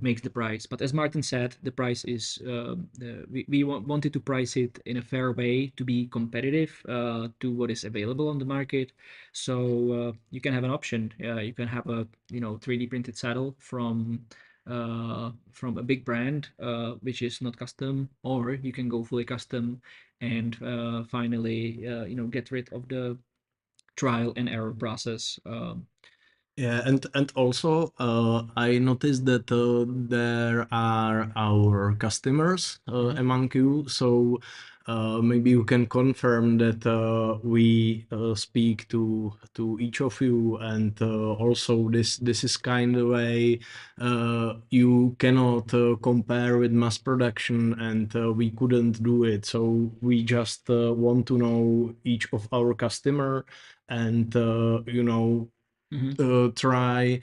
makes the price. But as Martin said, the price is wanted to price it in a fair way to be competitive to what is available on the market. So you can have an option. You can have a 3D printed saddle from a big brand which is not custom, or you can go fully custom and finally get rid of the trial and error process. Yeah, and also I noticed that there are our customers Mhm. among you, so maybe you can confirm that we speak to each of you, and also this is kind of way you cannot compare with mass production, and we couldn't do it, so we just want to know each of our customer, and Mhm. try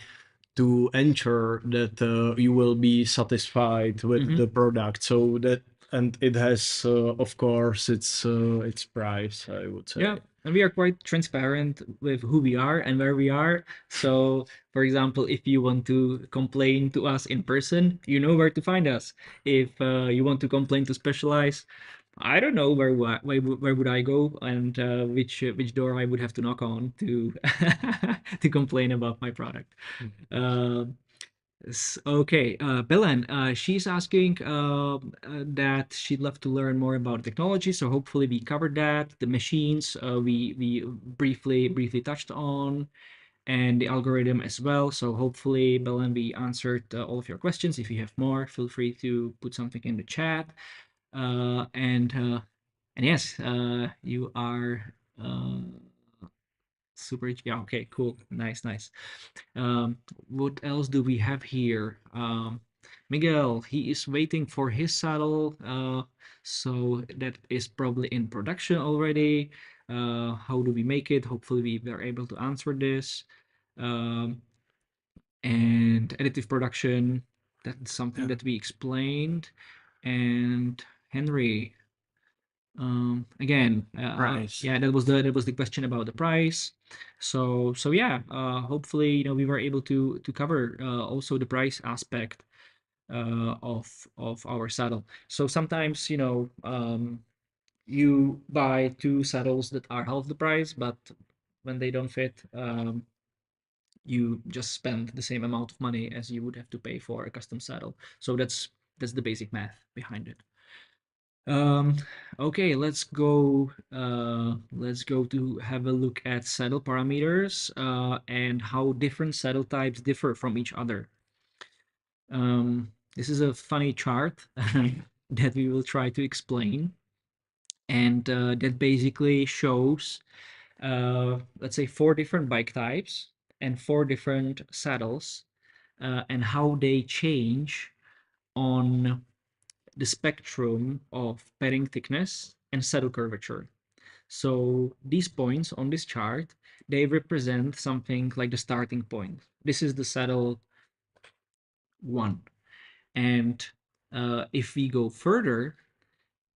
to ensure that you will be satisfied with Mhm. the product, so that, and it has of course its price, I would Yeah, say. and we are quite transparent with who we are and where we are. So, for example, if you want to complain to us in person, you know where to find us. If you want to complain to Specialize, I don't know where would I go and which door I would have to knock on to to complain about my product. Uh, Okay, Belen, she's asking that she'd love to learn more about technology. So hopefully we covered that. The machines we briefly touched on, and the algorithm as well. So hopefully, Belen, we answered all of your questions. If you have more, feel free to put something in the chat. And yes, you are super. Yeah. Okay. Cool. Nice. Nice. Um, what else do we have here? Miguel, he is waiting for his saddle, so that is probably in production already. How do we make it? Hopefully, we were able to answer this. Um, and additive production, that's something Yeah, that we explained. And Henry, again, price. yeah, that was the question about the price. So yeah, hopefully we were able to cover also the price aspect of our saddle. So sometimes you buy two saddles that are half the price, but when they don't fit, you just spend the same amount of money as you would have to pay for a custom saddle. So that's the basic math behind it. Um, okay, let's go to have a look at saddle parameters and how different saddle types differ from each other. This is a funny chart that we will try to explain, and that basically shows, let's say, four different bike types and four different saddles, and how they change on the spectrum of padding thickness and saddle curvature. So these points on this chart, they represent something like the starting point. This is the saddle 1. And if we go further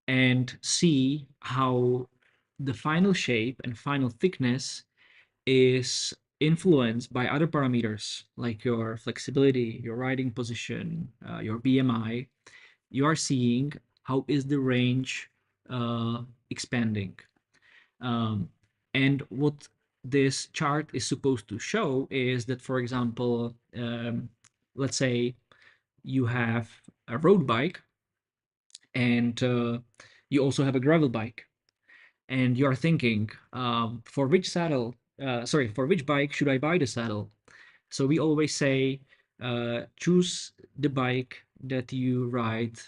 and see how the final shape and final thickness is influenced by other parameters like your flexibility, your riding position, your BMI, you are seeing how is the range expanding. Um, and what this chart is supposed to show is that, for example, let's say you have a road bike and you also have a gravel bike, and you are thinking, for which bike should I buy the saddle? So we always say, choose the bike that you ride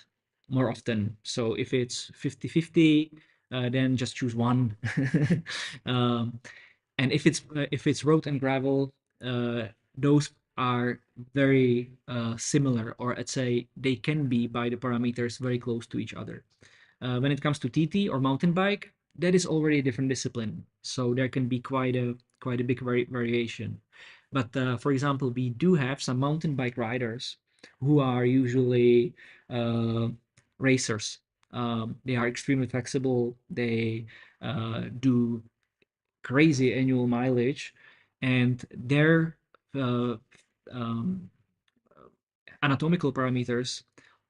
more often. So if it's 50-50, then just choose one. um, and if it's road and gravel, those are very similar, or I'd say they can be by the parameters very close to each other. When it comes to TT or mountain bike, that is already a different discipline. So there can be quite a big variation. But for example, we do have some mountain bike riders who are usually uh, racers. They are extremely flexible. They do crazy annual mileage, and their uh, um, anatomical parameters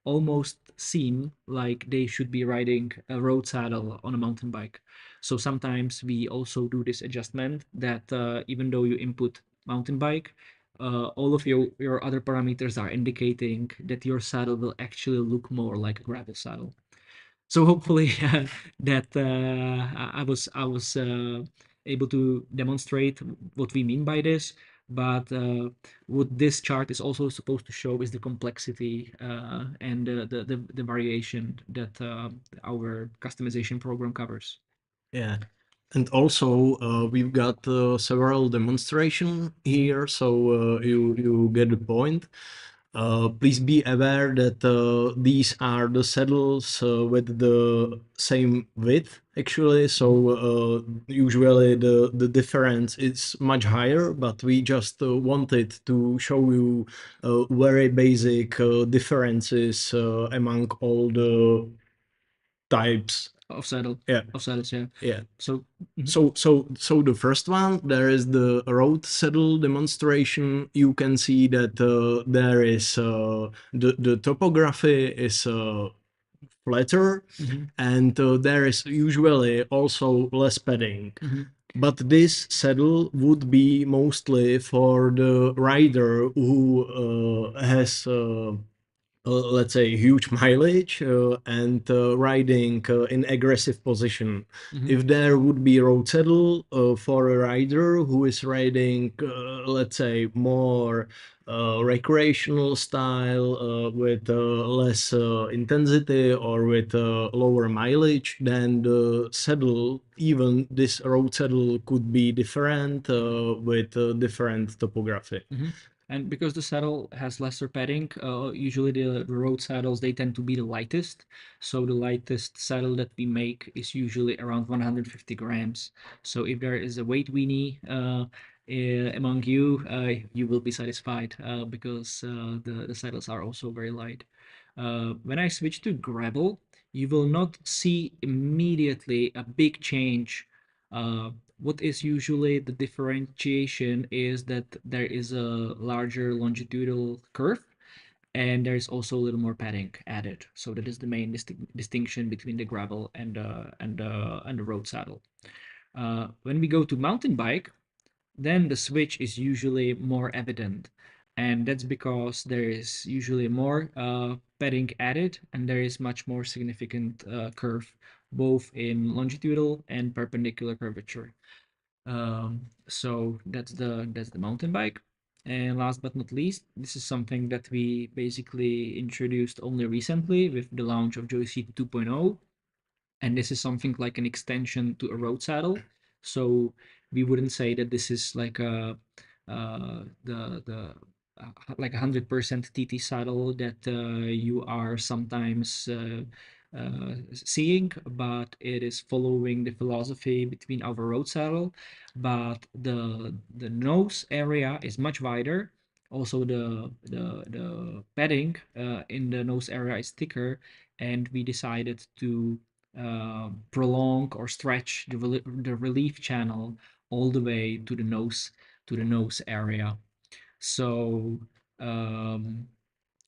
almost seem like they should be riding a road saddle on a mountain bike. So sometimes we also do this adjustment that even though you input mountain bike, all of your other parameters are indicating that your saddle will actually look more like a gravel saddle. So hopefully that I was able to demonstrate what we mean by this. But what this chart is also supposed to show is the complexity and the variation that our customization program covers. Yeah. And also, we've got several demonstration here, so you get the point. Please be aware that these are the saddles with the same width, actually. So usually the difference is much higher, but we just wanted to show you very basic differences among all the types. Of saddle, Yeah. of saddles, yeah. Yeah. So So the first one, there is the road saddle demonstration. You can see that there is the topography is flatter, and there is usually also less padding. But this saddle would be mostly for the rider who has let's say huge mileage and riding in aggressive position. If there would be road saddle for a rider who is riding let's say more recreational style with less intensity or with lower mileage, then the saddle, even this road saddle, could be different with different topography. And because the saddle has lesser padding, usually the road saddles, they tend to be the lightest. So the lightest saddle that we make is usually around 150 grams. So if there is a weight weenie among you, you will be satisfied because the saddles are also very light. When I switch to gravel, you will not see immediately a big change. What is usually the differentiation is that there is a larger longitudinal curve, and there's also a little more padding added. So that is the main distinction between the gravel and the road saddle. When we go to mountain bike, then the switch is usually more evident. And that's because there is usually more padding added, and there is much more significant curve, both in longitudinal and perpendicular curvature. So that's the mountain bike. And last but not least, this is something that we basically introduced only recently with the launch of JOYSEAT 2.0, and this is something like an extension to a road saddle. So we wouldn't say that this is like a the like 100% TT saddle that you are sometimes seeing, but it is following the philosophy between our road saddle. But the nose area is much wider. Also, the padding in the nose area is thicker, and we decided to prolong or stretch the relief channel all the way to the nose area. So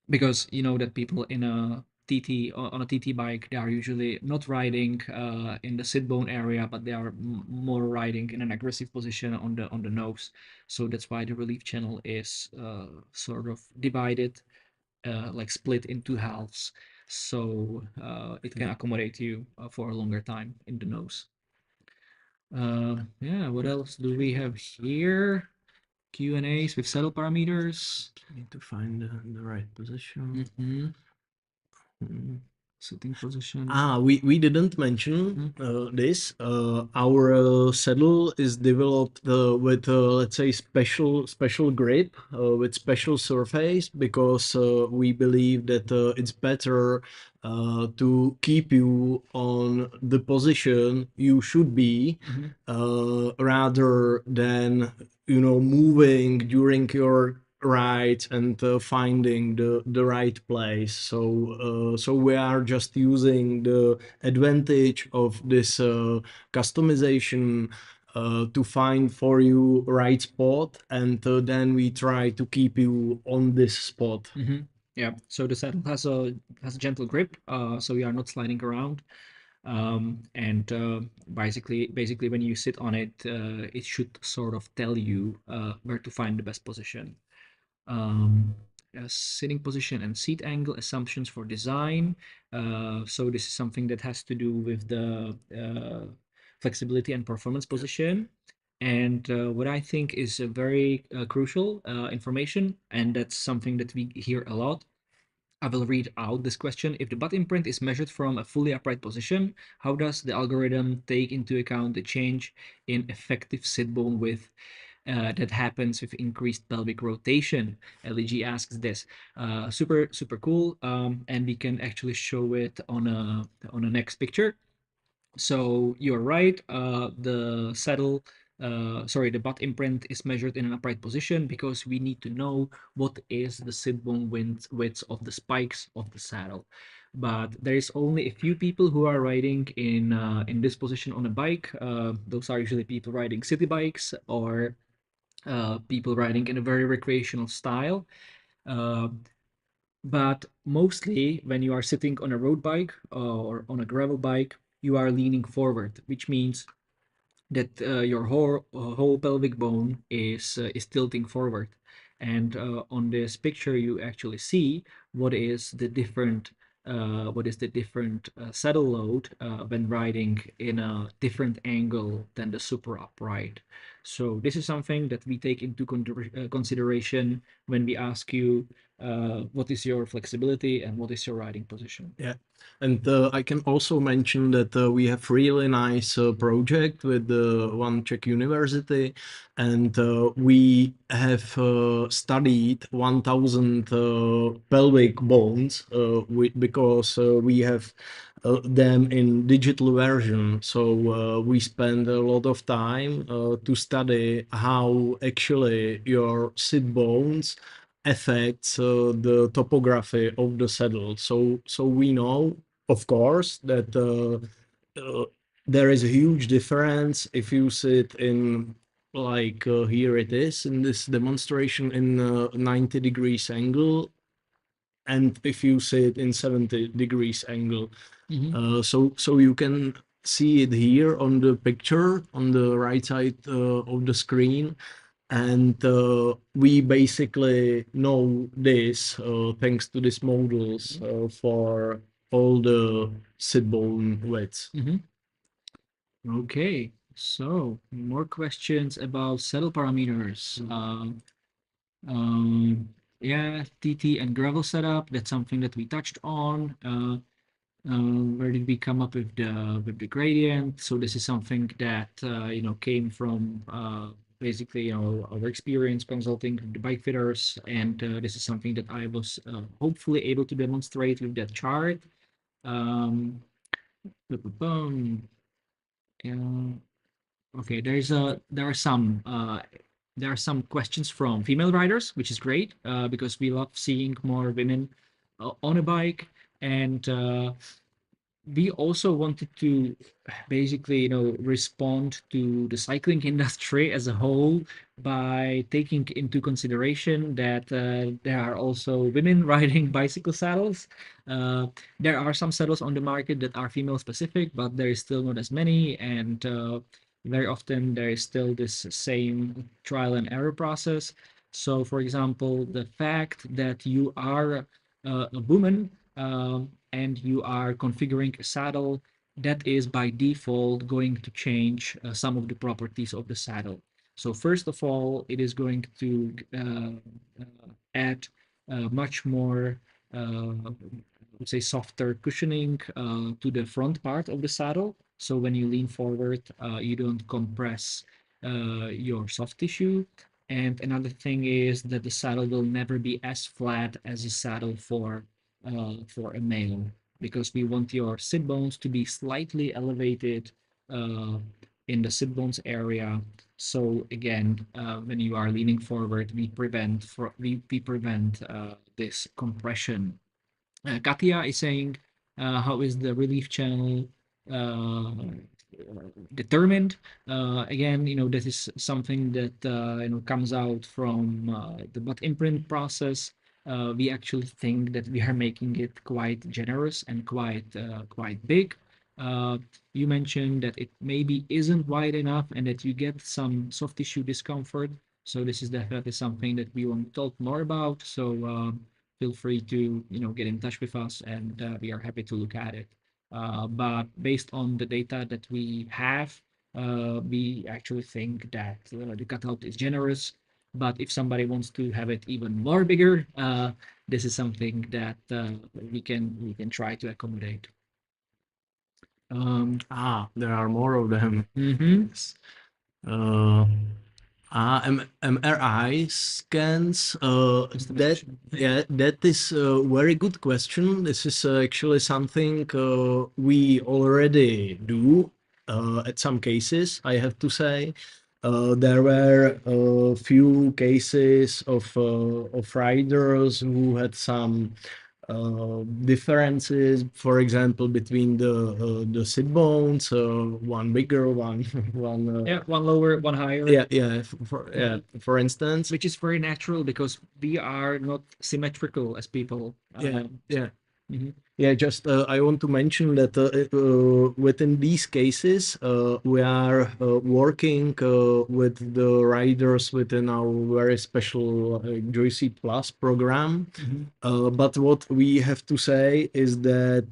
because you know that people in a TT on a TT bike, they are usually not riding in the sit bone area, but they are more riding in an aggressive position on the nose. So that's why the relief channel is sort of divided, like split into halves, so it can accommodate you for a longer time in the nose. Yeah, what else do we have here? Q&As with saddle parameters. Need to find the right position. Sitting position. We didn't mention this. Our saddle is developed with let's say special grip with special surface, because we believe that it's better to keep you on the position you should be, rather than moving during your right and finding the right place. So we are just using the advantage of this customization to find for you right spot, and then we try to keep you on this spot. Yeah, so the saddle has a gentle grip, so you are not sliding around. And basically when you sit on it, it should sort of tell you where to find the best position. um, Sitting position and seat angle assumptions for design. So this is something that has to do with the flexibility and performance position. And what I think is a very crucial information, and that's something that we hear a lot. I will read out this question. If the butt imprint is measured from a fully upright position, how does the algorithm take into account the change in effective sit bone width that happens with increased pelvic rotation? LEG asks this. Super cool. And we can actually show it on a next picture. So you're right. The butt imprint is measured in an upright position because we need to know what is the sit bone width of the spikes of the saddle. But there is only a few people who are riding in this position on a bike. Those are usually people riding city bikes or people riding in a very recreational style. Uh, but mostly when you are sitting on a road bike or on a gravel bike, you are leaning forward, which means that your whole pelvic bone is tilting forward. And on this picture, you actually see what is the different saddle load when riding in a different angle than the super upright. So this is something that we take into consideration when we ask you what is your flexibility and what is your riding position. Yeah, and I can also mention that we have really nice project with one Czech university, and we have studied 1,000 pelvic bones because we have them in digital version. So we spend a lot of time to study how actually your sit bones affects the topography of the saddle. So we know, of course, that there is a huge difference if you sit in, like here it is in this demonstration, in 90 degrees angle, and if you sit in 70 degrees angle. So you can see it here on the picture on the right side of the screen. And we basically know this thanks to these models for all the sit bone widths. Okay, so more questions about saddle parameters. Yeah, TT and gravel setup. That's something that we touched on. Where did we come up with the gradient? So this is something that came from basically our experience consulting with the bike fitters, and this is something that I was hopefully able to demonstrate with that chart. Um, boom. Okay, there are some questions from female riders, which is great because we love seeing more women on a bike, and we also wanted to basically respond to the cycling industry as a whole by taking into consideration that there are also women riding bicycle saddles. There are some saddles on the market that are female specific, but there is still not as many, and very often there is still this same trial and error process. So for example, the fact that you are a woman and you are configuring a saddle, that is by default going to change some of the properties of the saddle. So first of all, it is going to add much more, let's say, softer cushioning to the front part of the saddle. So when you lean forward, you don't compress your soft tissue. And another thing is that the saddle will never be as flat as a saddle for a male, because we want your sit bones to be slightly elevated uh, in the sit bones area. So again, when you are leaning forward, we prevent this compression. Katia is saying, how is the relief channel uh, determined? Again, this is something that comes out from the butt imprint process. We actually think that we are making it quite generous and quite big. Uh, you mentioned that it maybe isn't wide enough and that you get some soft tissue discomfort. So this is definitely something that we want to talk more about. So feel free to get in touch with us, and we are happy to look at it. But based on the data that we have, we actually think that the cutout is generous. But if somebody wants to have it even more bigger, this is something that we can try to accommodate. There are more of them. Mm-hmm. Yes. Uh, MRI scans. That yeah, that is a very good question. This is actually something we already do at some cases. I have to say, there were a few cases of riders who had some differences, for example, between the sit bones, one bigger, one one. Yeah, one lower, one higher. For instance. Which is very natural because we are not symmetrical as people. Yeah. Mhm. Yeah, just I want to mention that within these cases, we are working with the riders within our very special JOYSEAT Plus program. But what we have to say is that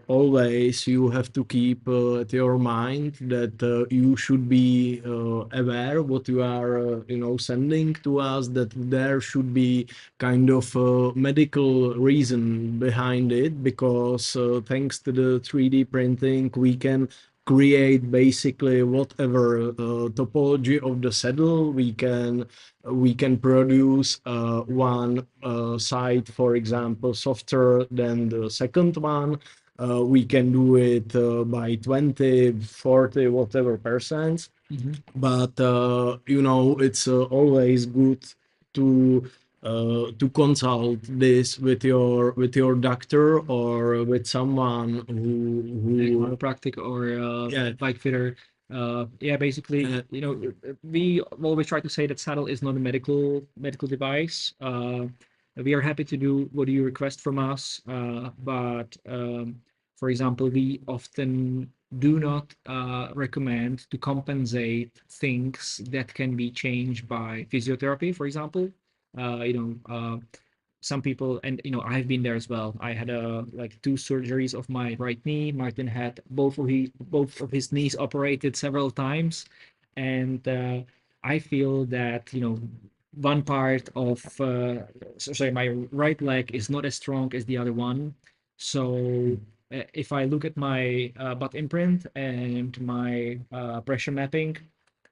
always you have to keep at your mind that you should be aware what you are, sending to us. That there should be kind of a medical reason behind it, because thanks to the 3D printing, we can create basically whatever topology of the saddle we can produce one side, for example, softer than the second one. We can do it by 20, 40, whatever percent. But it's always good to consult this with your doctor or with someone who Chiropractic or yeah. bike fitter. Yeah, basically, we always try to say that saddle is not a medical device. We are happy to do what you request from us, but for example, we often do not recommend to compensate things that can be changed by physiotherapy, for example. Some people, and I've been there as well. I had like two surgeries of my right knee. Martin had both of his knees operated several times, and I feel that one part of sorry, my right leg is not as strong as the other one. So if I look at my butt imprint and my pressure mapping,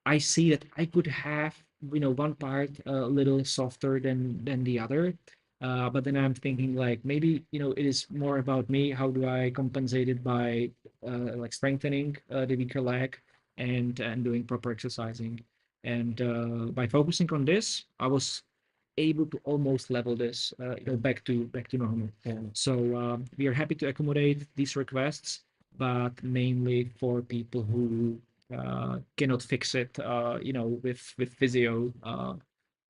I see that I could have one part a little softer than the other. But then I'm thinking like maybe it is more about me. How do I compensate it by like strengthening the weaker leg and doing proper exercising. And by focusing on this, I was able to almost level this back to normal. Yeah. So we are happy to accommodate these requests, but mainly for people who cannot fix it, with physio.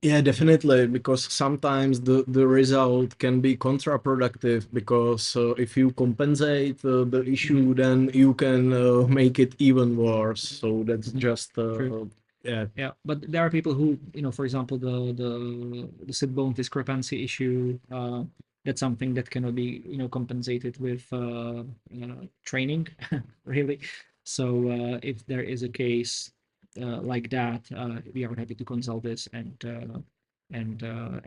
Yeah, definitely, because sometimes the result can be counterproductive because if you compensate the issue, then you can make it even worse. So that's just True. yeah. Yeah, but there are people who, for example, the sit bone discrepancy issue. That's something that cannot be, compensated with training, really. So if there is a case like that, we are happy to consult this and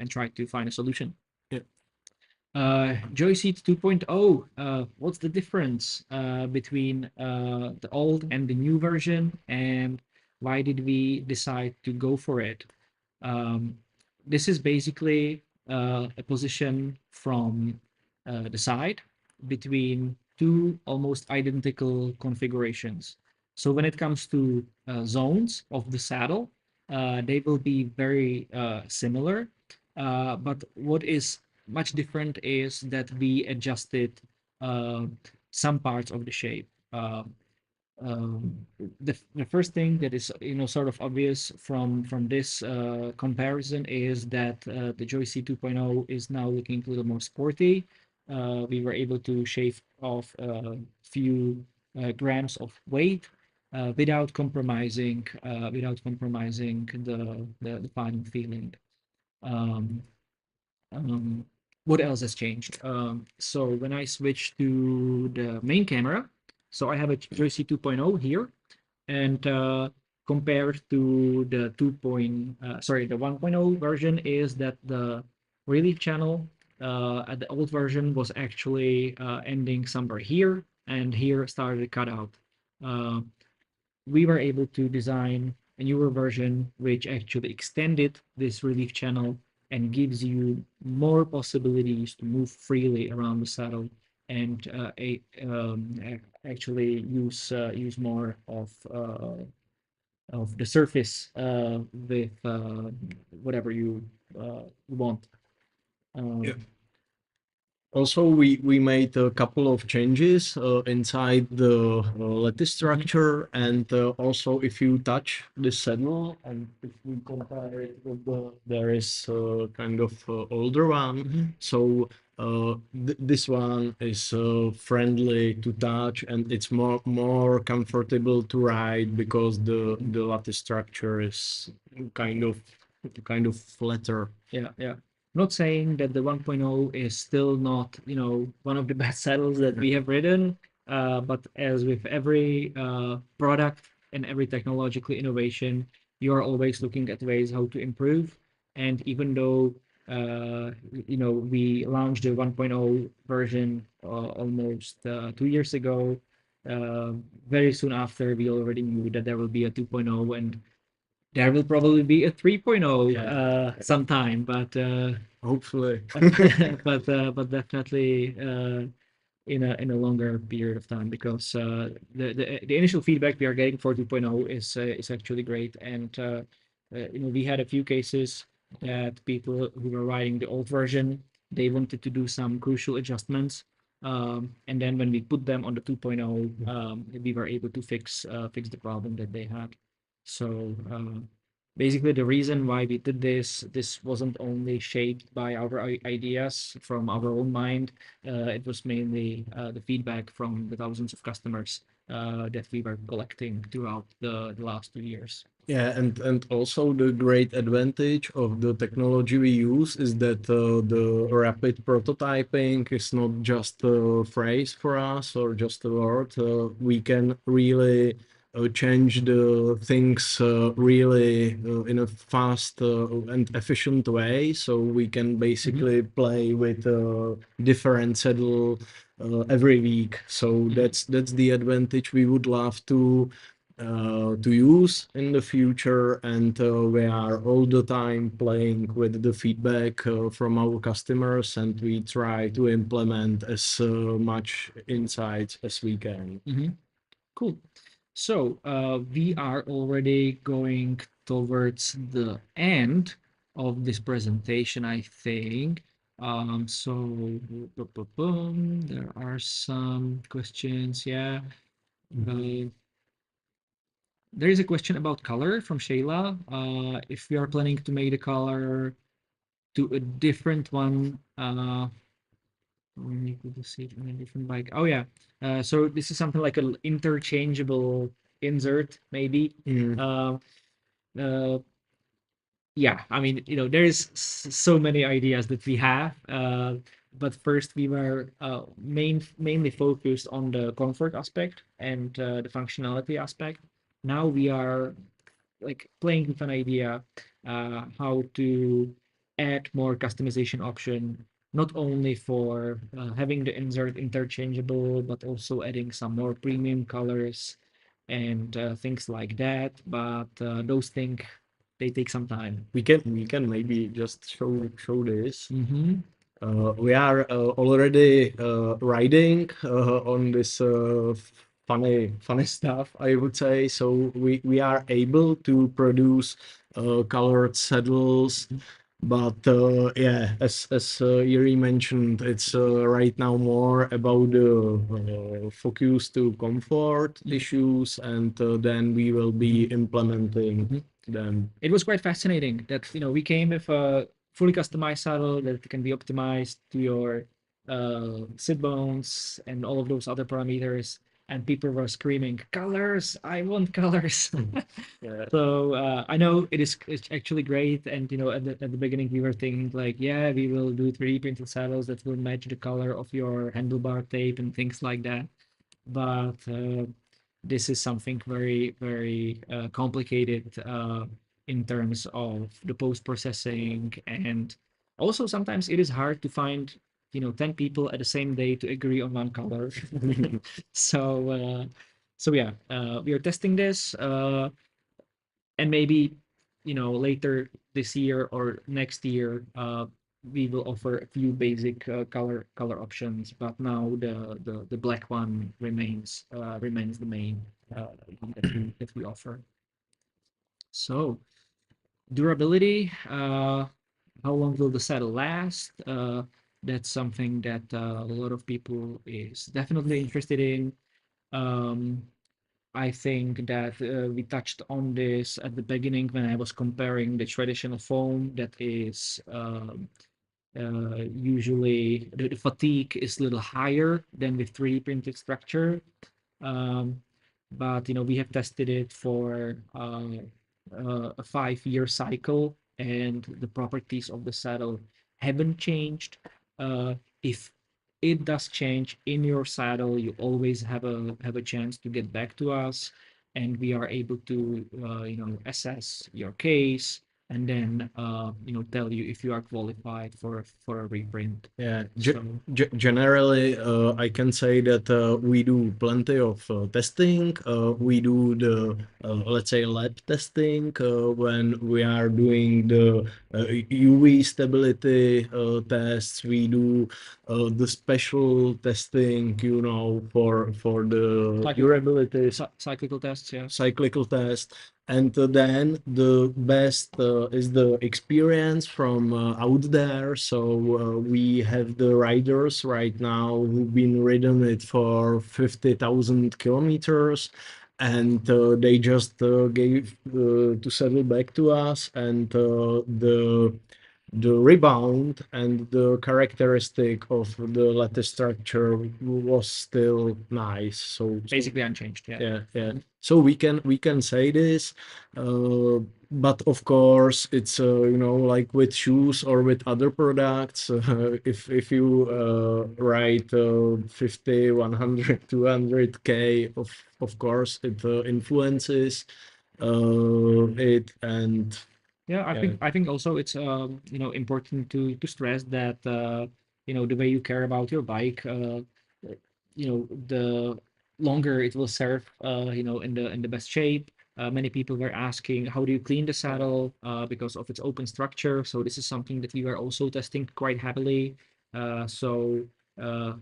try to find a solution. Yeah. JOYSEAT 2.0, what's the difference between the old and the new version, and why did we decide to go for it? Um, this is basically a position from the side between two almost identical configurations. So when it comes to zones of the saddle, they will be very similar. But what is much different is that we adjusted uh, some parts of the shape. The first thing that is sort of obvious from this comparison is that the JOYSEAT 2.0 is now looking a little more sporty. We were able to shave off a few grams of weight without compromising the final feeling. Um, um, what else has changed? So when I switch to the main camera, so I have a JOYSEAT 2.0 here, and compared to the 1.0 version is that the relief channel at the old version was actually ending somewhere here, and here started to cut out. Uh, we were able to design a newer version which actually extended this relief channel and gives you more possibilities to move freely around the saddle and actually use more of the surface with whatever you want. Yeah. Um, Also, we made a couple of changes inside the lattice structure, and also if you touch the saddle, and if we compare it with there is kind of older one. So this one is friendly to touch, and it's more comfortable to ride because the lattice structure is kind of flatter. Yeah. Not saying that the 1.0 is still not, one of the best saddles that we have ridden, but as with every product and every technological innovation, you are always looking at ways how to improve. And even though, we launched the 1.0 version almost 2 years ago, very soon after, we already knew that there will be a 2.0, and there will probably be a 3.0 sometime, but Hopefully. but definitely in a longer period of time, because the initial feedback we are getting for 2.0 is actually great. And we had a few cases that people who were riding the old version, they wanted to do some crucial adjustments, and then when we put them on the 2.0, we were able to fix the problem that they had. So basically the reason why we did this wasn't only shaped by our ideas from our own mind. It was mainly the feedback from the thousands of customers that we were collecting throughout the last 2 years. Yeah, and also the great advantage of the technology we use is that the rapid prototyping is not just a phrase for us or just a word. We can really change the things really in a fast and efficient way. So we can basically play with different saddle every week. So that's the advantage we would love to use in the future, and we are all the time playing with the feedback from our customers, and we try to implement as much insights as we can. Cool. So we are already going towards the end of this presentation, I think. So there are some questions. Yeah. Uh, there is a question about color from Shayla. If we are planning to make the color to a different one, when you could see it on a different bike. Oh yeah. So this is something like an interchangeable insert, maybe. Mm. Uh, uh, yeah, I mean, there's so many ideas that we have. But first, we were mainly focused on the comfort aspect and the functionality aspect. Now we are like playing with an idea how to add more customization option, not only for having the insert interchangeable, but also adding some more premium colors and things like that. But those things, they take some time. We can maybe just show this. We are already riding on this funny stuff, I would say. So we are able to produce colored saddles, but yeah, as Yuri mentioned, it's right now more about the focus to comfort issues, and then we will be implementing them. It was quite fascinating that we came with a fully customized saddle that can be optimized to your sit bones and all of those other parameters, and people were screaming, "Colors! I want colors!" Yeah. So I know it's actually great, and at the beginning we were thinking like, yeah, we will do 3D printed saddles that will match the color of your handlebar tape and things like that. But this is something very, very complicated in terms of the post processing, and also sometimes it is hard to find 10 people at the same day to agree on one color. so yeah, we are testing this, and maybe later this year or next year we will offer a few basic color options, but now the black one remains the main one that we offer. So durability, how long will the saddle last? That's something that a lot of people is definitely interested in. um, I think that we touched on this at the beginning when I was comparing the traditional foam that is usually the fatigue is a little higher than with 3D printed structure. Um, but we have tested it for a 5-year cycle, and the properties of the saddle haven't changed. If it does change in your saddle, you always have a chance to get back to us, and we are able to assess your case, and then tell you if you are qualified for a reprint. Yeah, So generally, I can say that we do plenty of testing. We do the, let's say, lab testing when we are doing the UV stability tests. We do the special testing, for the durability cyclical tests, yeah. cyclical test. And then the best is the experience from out there. So we have the riders right now who've been ridden it for 50,000 kilometers, and they just gave to settle back to us, and the rebound and the characteristic of the lattice structure was still nice. So Basically unchanged. Yeah. yeah. So we can say this, uh, but of course it's like with shoes or with other products. If you write 50, 100, 200K, of course it influences it. And Yeah, yeah. I think also it's important to stress that the way you care about your bike, the longer it will serve in the best shape. Many people were asking, how do you clean the saddle because of its open structure? So this is something that we were also testing quite heavily. So uh,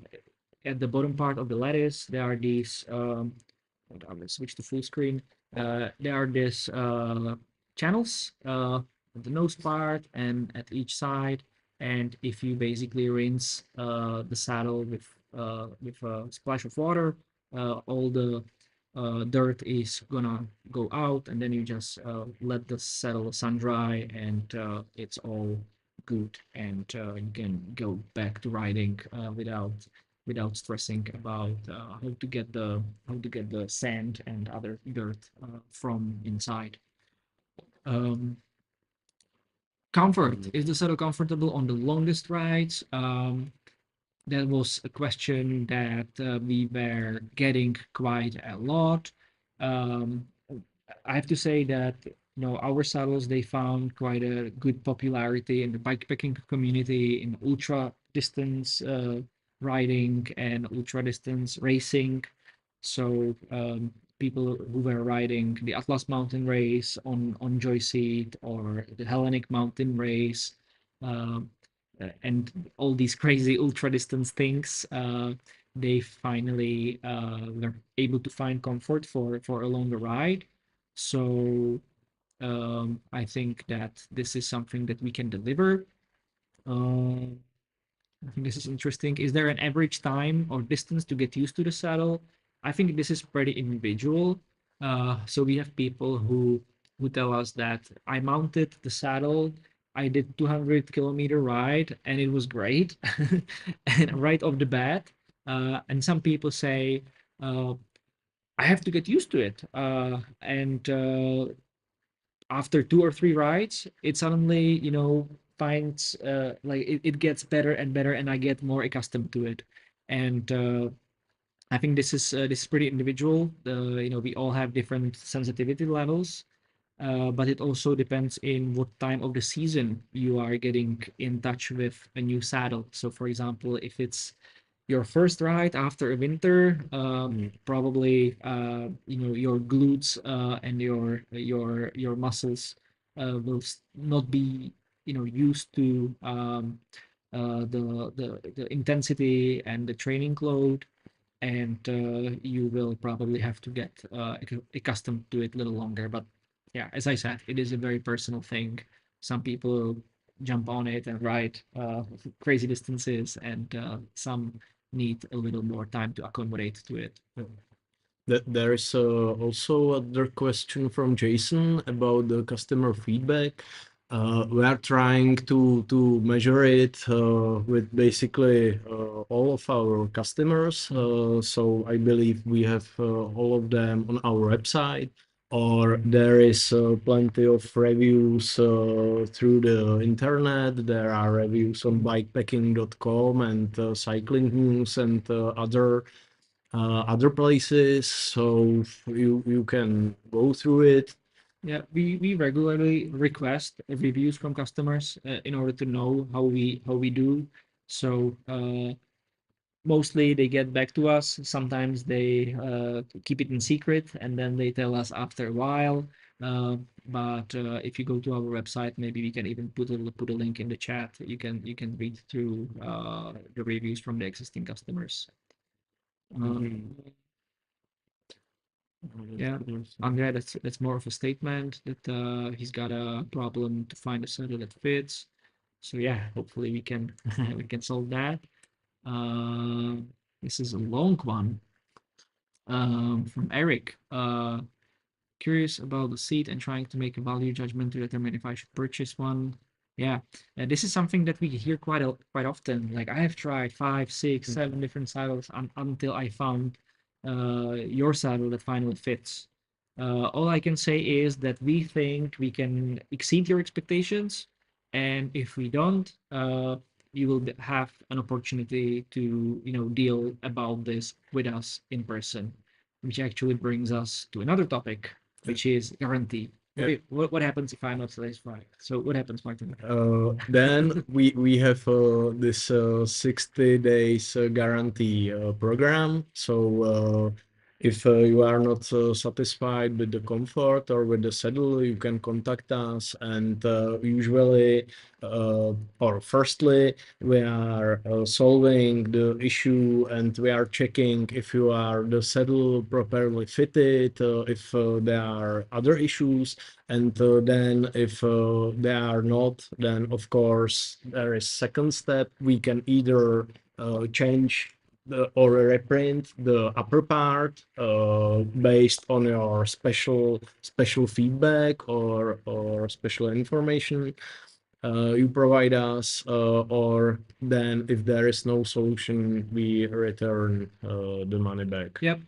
at the bottom part of the lattice, there are these. I will switch to full screen. There are these channels at the nose part and at each side. And if you basically rinse the saddle with a splash of water, all the dirt is gonna go out, and then you just let the saddle sun dry, and it's all good, and you can go back to riding without stressing about how to get the sand and other dirt from inside. Um, Comfort. Is the saddle comfortable on the longest rides? That was a question that we were getting quite a lot. Um, I have to say that our saddles, they found quite a good popularity in the bikepacking community, in ultra distance riding and ultra distance racing. So people who were riding the Atlas Mountain Race on JOYSEAT, or the Hellenic Mountain Race, um, and all these crazy ultra distance things, they finally were able to find comfort for a longer ride. So I think that this is something that we can deliver. Um, I think this is interesting. Is there an average time or distance to get used to the saddle? I think this is pretty individual. So we have people who tell us that I mounted the saddle, I did 200-kilometer ride, and it was great, and right off the bat. And some people say, I have to get used to it, and after two or three rides, it suddenly, finds like it gets better and better, and I get more accustomed to it. And I think this is pretty individual. We all have different sensitivity levels, but it also depends in what time of the season you are getting in touch with a new saddle. So, for example, if it's your first ride after a winter, probably your glutes and your muscles will not be used to the intensity and the training load, and you will probably have to get accustomed to it a little longer. But yeah, as I said, it is a very personal thing. Some people jump on it and ride crazy distances, and some need a little more time to accommodate to it. There is also other question from Jason about the customer feedback. We are trying to measure it with basically all of our customers. So I believe we have all of them on our website, or there is plenty of reviews through the internet. There are reviews on bikepacking.com and cycling news and other places, so you can go through it. Yeah, we regularly request reviews from customers in order to know how we do. So mostly they get back to us. Sometimes they keep it in secret, and then they tell us after a while. But if you go to our website, maybe we can even put a link in the chat. You can read through the reviews from the existing customers. Yeah, Andrea, that's more of a statement that he's got a problem to find a saddle that fits. So yeah, hopefully we can we can solve that. Uh, this is a long one. From Eric. Curious about the seat and trying to make a value judgment to determine if I should purchase one. Yeah, this is something that we hear quite often. Like I have tried five, six, 7 different saddles until I found your saddle that finally fits. All I can say is that we think we can exceed your expectations, and if we don't, you will have an opportunity to deal about this with us in person, which actually brings us to another topic, which is guarantee. Yeah. What happens if I'm not satisfied? So what happens, Martin? Then we have this 60 days guarantee program. So if you are not satisfied with the comfort or with the saddle, you can contact us. And usually, or firstly, we are solving the issue and we are checking if you are the saddle properly fitted, if there are other issues, and then if they are not, then of course there is second step. We can either change or reprint the upper part based on your special feedback or special information you provide us, or then if there is no solution, we return the money back. Yep.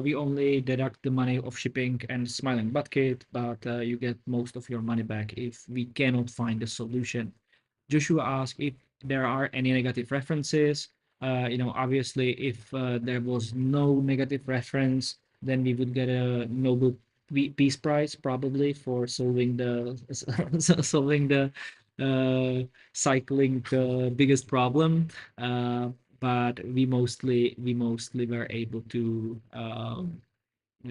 We only deduct the money of shipping and smiling butt kit, but you get most of your money back if we cannot find a solution. Joshua asked if there are any negative references. Obviously, if there was no negative reference, then we would get a Nobel Peace Prize probably for solving the solving the cycling the biggest problem. But we mostly were able to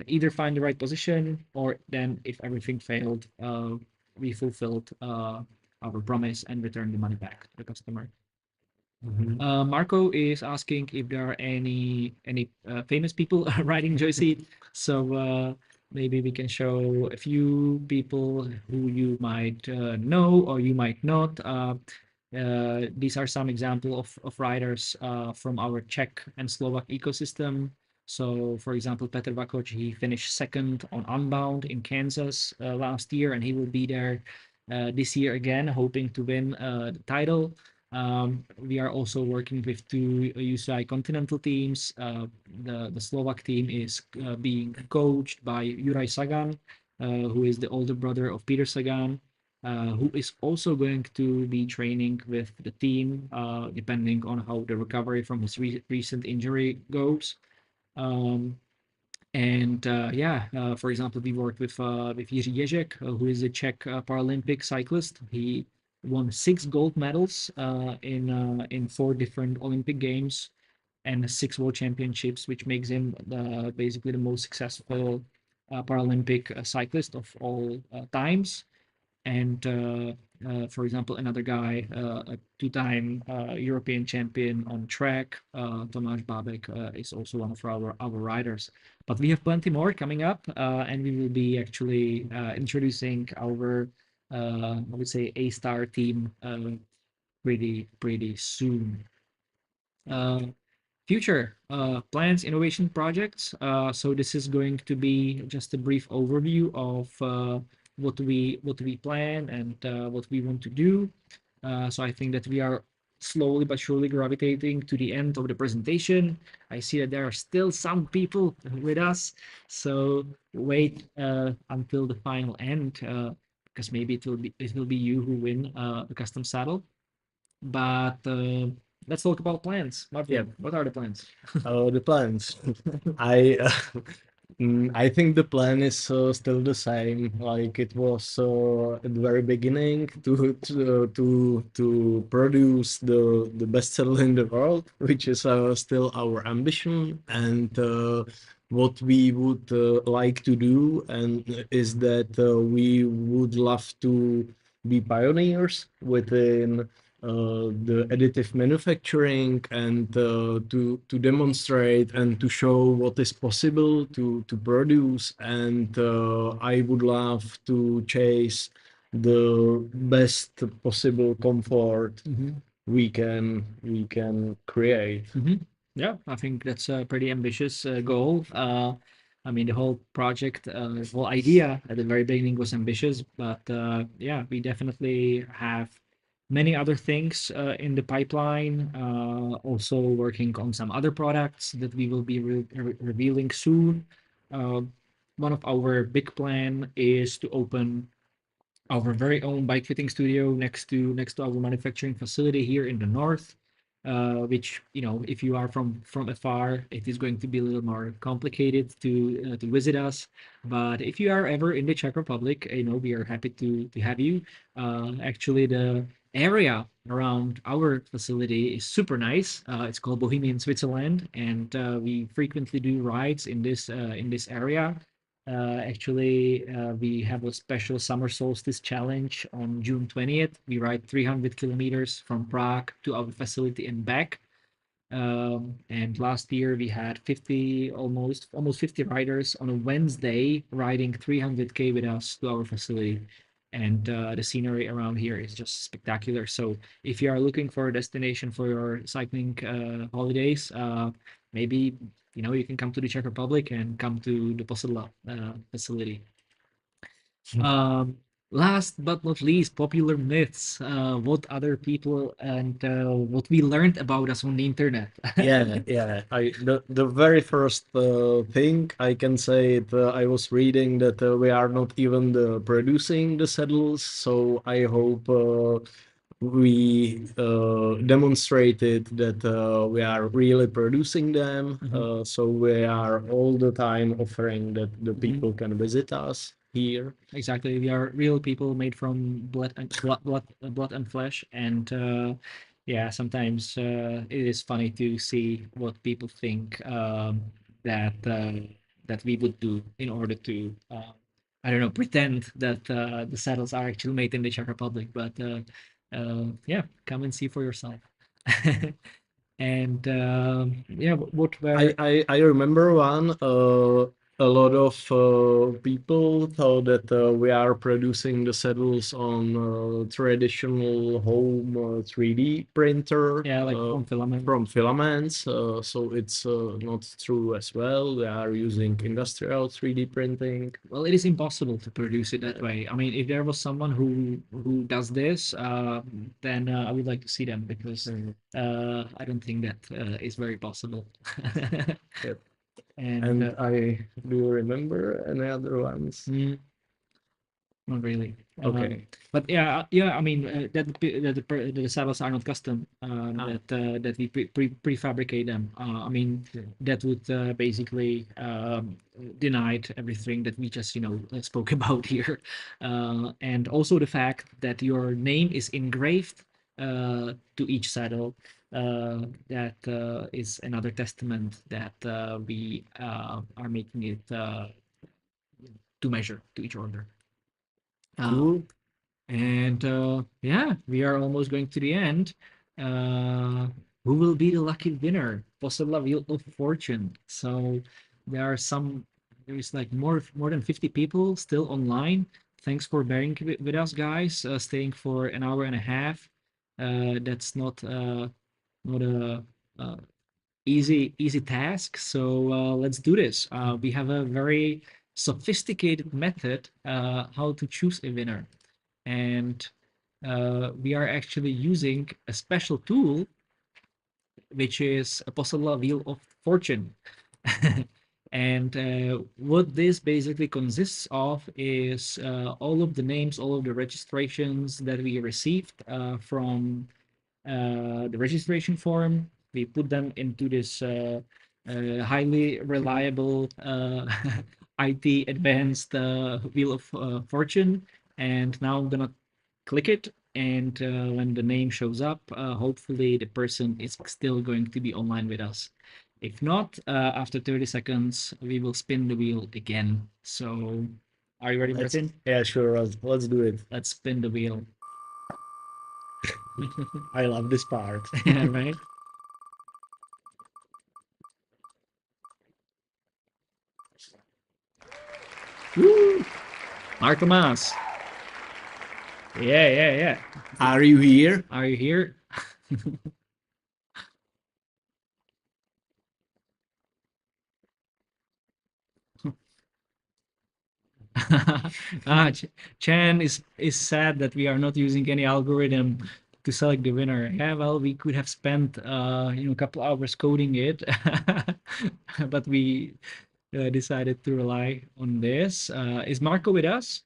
either find the right position, or then if everything failed, we fulfilled our promise and returned the money back to the customer. Mhm. Marco is asking if there are any famous people riding JOYSEAT. So maybe we can show a few people who you might know or you might not. These are some example of riders from our Czech and Slovak ecosystem. So, for example, Petr Vakoč, he finished second on Unbound in Kansas last year, and he will be there this year again, hoping to win the title. We are also working with two UCI continental teams. The Slovak team is being coached by Juraj Sagan, who is the older brother of Peter Sagan, who is also going to be training with the team, depending on how the recovery from his recent injury goes. Um, and yeah, for example, we worked with Jiří who is a Czech Paralympic cyclist. He won 6 gold medals in 4 different Olympic games and 6 world championships, which makes him basically the most successful Paralympic cyclist of all times. And for example, another guy, a two-time European champion on track, Tomáš Bábek, is also one of our riders. But we have plenty more coming up, and we will be actually introducing our, I would say, A-star team pretty soon. Uh, Future plans, innovation projects. So this is going to be just a brief overview of what we plan and what we want to do. So I think that we are slowly but surely gravitating to the end of the presentation. I see that there are still some people with us, so wait until the final end, because maybe it will be you who win the custom saddle. But let's talk about plans. Martin, Yeah. what are the plans? The plans. I I think the plan is still the same, like it was at the very beginning, to produce the best saddle in the world, which is still our ambition. And what we would like to do, and is that we would love to be pioneers within the additive manufacturing, and to demonstrate and to show what is possible to produce. And I would love to chase the best possible comfort Mm-hmm. we can create. Mm-hmm. Yeah, I think that's a pretty ambitious goal. I mean, the whole project, the whole idea at the very beginning was ambitious, but yeah, we definitely have many other things in the pipeline. Also working on some other products that we will be revealing soon. Uh, One of our big plan is to open our very own bike fitting studio next to our manufacturing facility here in the north, which, you know, if you are from afar, it is going to be a little more complicated to visit us. But if you are ever in the Czech Republic, you know, we are happy to have you. Actually, the area around our facility is super nice. It's called Bohemian Switzerland, and we frequently do rides in this area. We have a special summer solstice challenge on June 20th. We ride 300 kilometers from Prague to our facility and back. And last year we had 50, almost 50 riders on a Wednesday riding 300K with us to our facility. And the scenery around here is just spectacular. So if you are looking for a destination for your cycling holidays, maybe, you know, you can come to the Czech Republic and come to the Posedla facility. Um, Last but not least, popular myths. What other people and what we learned about us on the internet. Yeah, yeah. The very first thing I can say, I was reading that we are not even producing the saddles, so I hope we demonstrated that we are really producing them. So we are all the time offering that the people can visit us here. Exactly, we are real people made from blood and flesh, and yeah, sometimes it is funny to see what people think that that we would do in order to I don't know, pretend that the saddles are actually made in the Czech Republic. But yeah, come and see for yourself. And yeah, what were I remember one. A lot of people thought that we are producing the saddles on traditional home 3D printer. yeah, like from filament. From filaments. So it's not true as well. We are using industrial 3D printing. Well, it is impossible to produce it that way. I mean, if there was someone who does this, then I would like to see them, because I don't think that is very possible. Yep. And And I do remember any other ones. not really. Okay. But yeah, yeah. I mean, that the saddles are not custom. That we prefabricate them. I mean, that would basically deny everything that we just, you know, spoke about here, and also the fact that your name is engraved to each saddle. That is another testament that we are making it to measure to each order. Cool. And yeah, we are almost going to the end. Who will be the lucky winner? Posedla Wheel of Fortune. So there are there is like more than 50 people still online. Thanks for bearing with us, guys. Staying for an hour and a half. That's not a easy task. So let's do this. We have a very sophisticated method how to choose a winner, and we are actually using a special tool, which is a Posedla Wheel of Fortune. And what this basically consists of is all of the names, all of the registrations that we received from the registration form. We put them into this highly reliable IT advanced Wheel of Fortune. And now I'm gonna click it, and when the name shows up, hopefully the person is still going to be online with us. If not, after 30 seconds, we will spin the wheel again. So, are you ready, Martin? Yeah, sure. Let's do it. Let's spin the wheel. I love this part. Yeah, right? Woo! Marco Mas. Yeah. Are you here? Are you here? Chan is sad that we are not using any algorithm to select the winner. Yeah, well, we could have spent a couple hours coding it, but we decided to rely on this. Is Marco with us?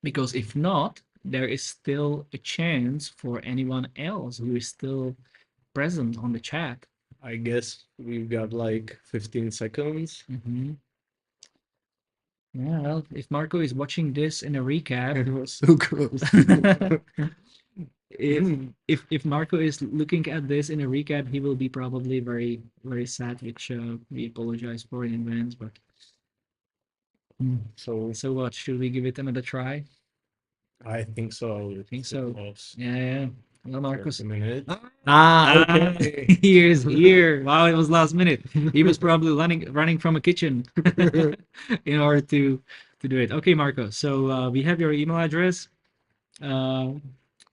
Because if not, there is still a chance for anyone else who is still present on the chat. I guess we've got like 15 seconds. Yeah, well, if Marco is watching this in a recap, It was so close. if Marco is looking at this in a recap, he will be probably very very sad, which we apologize for in advance. But so what? Should we give it another try? I think so. I think so. Yeah, yeah. Well, Marcos. A minute. Okay. Here's here. Wow, it was last minute. He was probably running from a kitchen in order to do it. Okay, Marco. So we have your email address. Uh,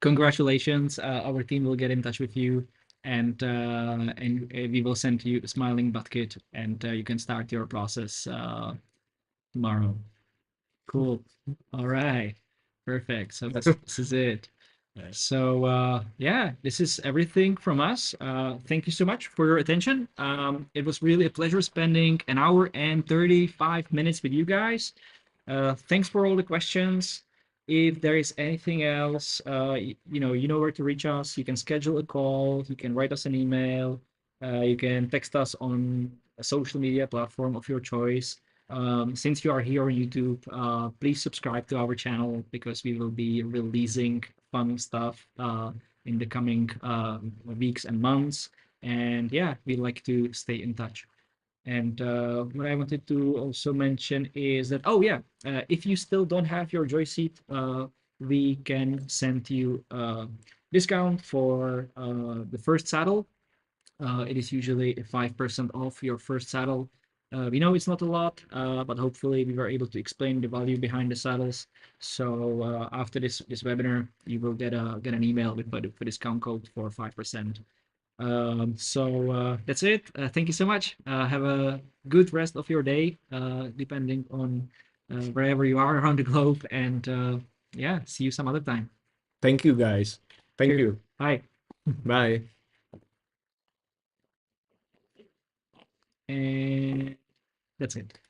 Congratulations. Our team will get in touch with you, and we will send you a smiling butt kit, and you can start your process tomorrow. Cool. All right. Perfect. So this is it. So yeah, this is everything from us. Thank you so much for your attention. It was really a pleasure spending an hour and 35 minutes with you guys. Thanks for all the questions. If there is anything else, you know where to reach us. You can schedule a call. You can write us an email. You can text us on a social media platform of your choice. Since you are here on YouTube, please subscribe to our channel because we will be releasing fun stuff in the coming weeks and months. And yeah, we like to stay in touch. And what I wanted to also mention is that, oh yeah, if you still don't have your JOYSEAT, we can send you a discount for the first saddle. It is usually a 5% off your first saddle. We know it's not a lot, but hopefully we were able to explain the value behind the saddles. So after this webinar, you will get an email with the discount code for 5%. So that's it. Thank you so much. Have a good rest of your day, depending on wherever you are around the globe. And yeah, see you some other time. Thank you, guys. Thank Cheers. you. Bye. Bye. And that's it.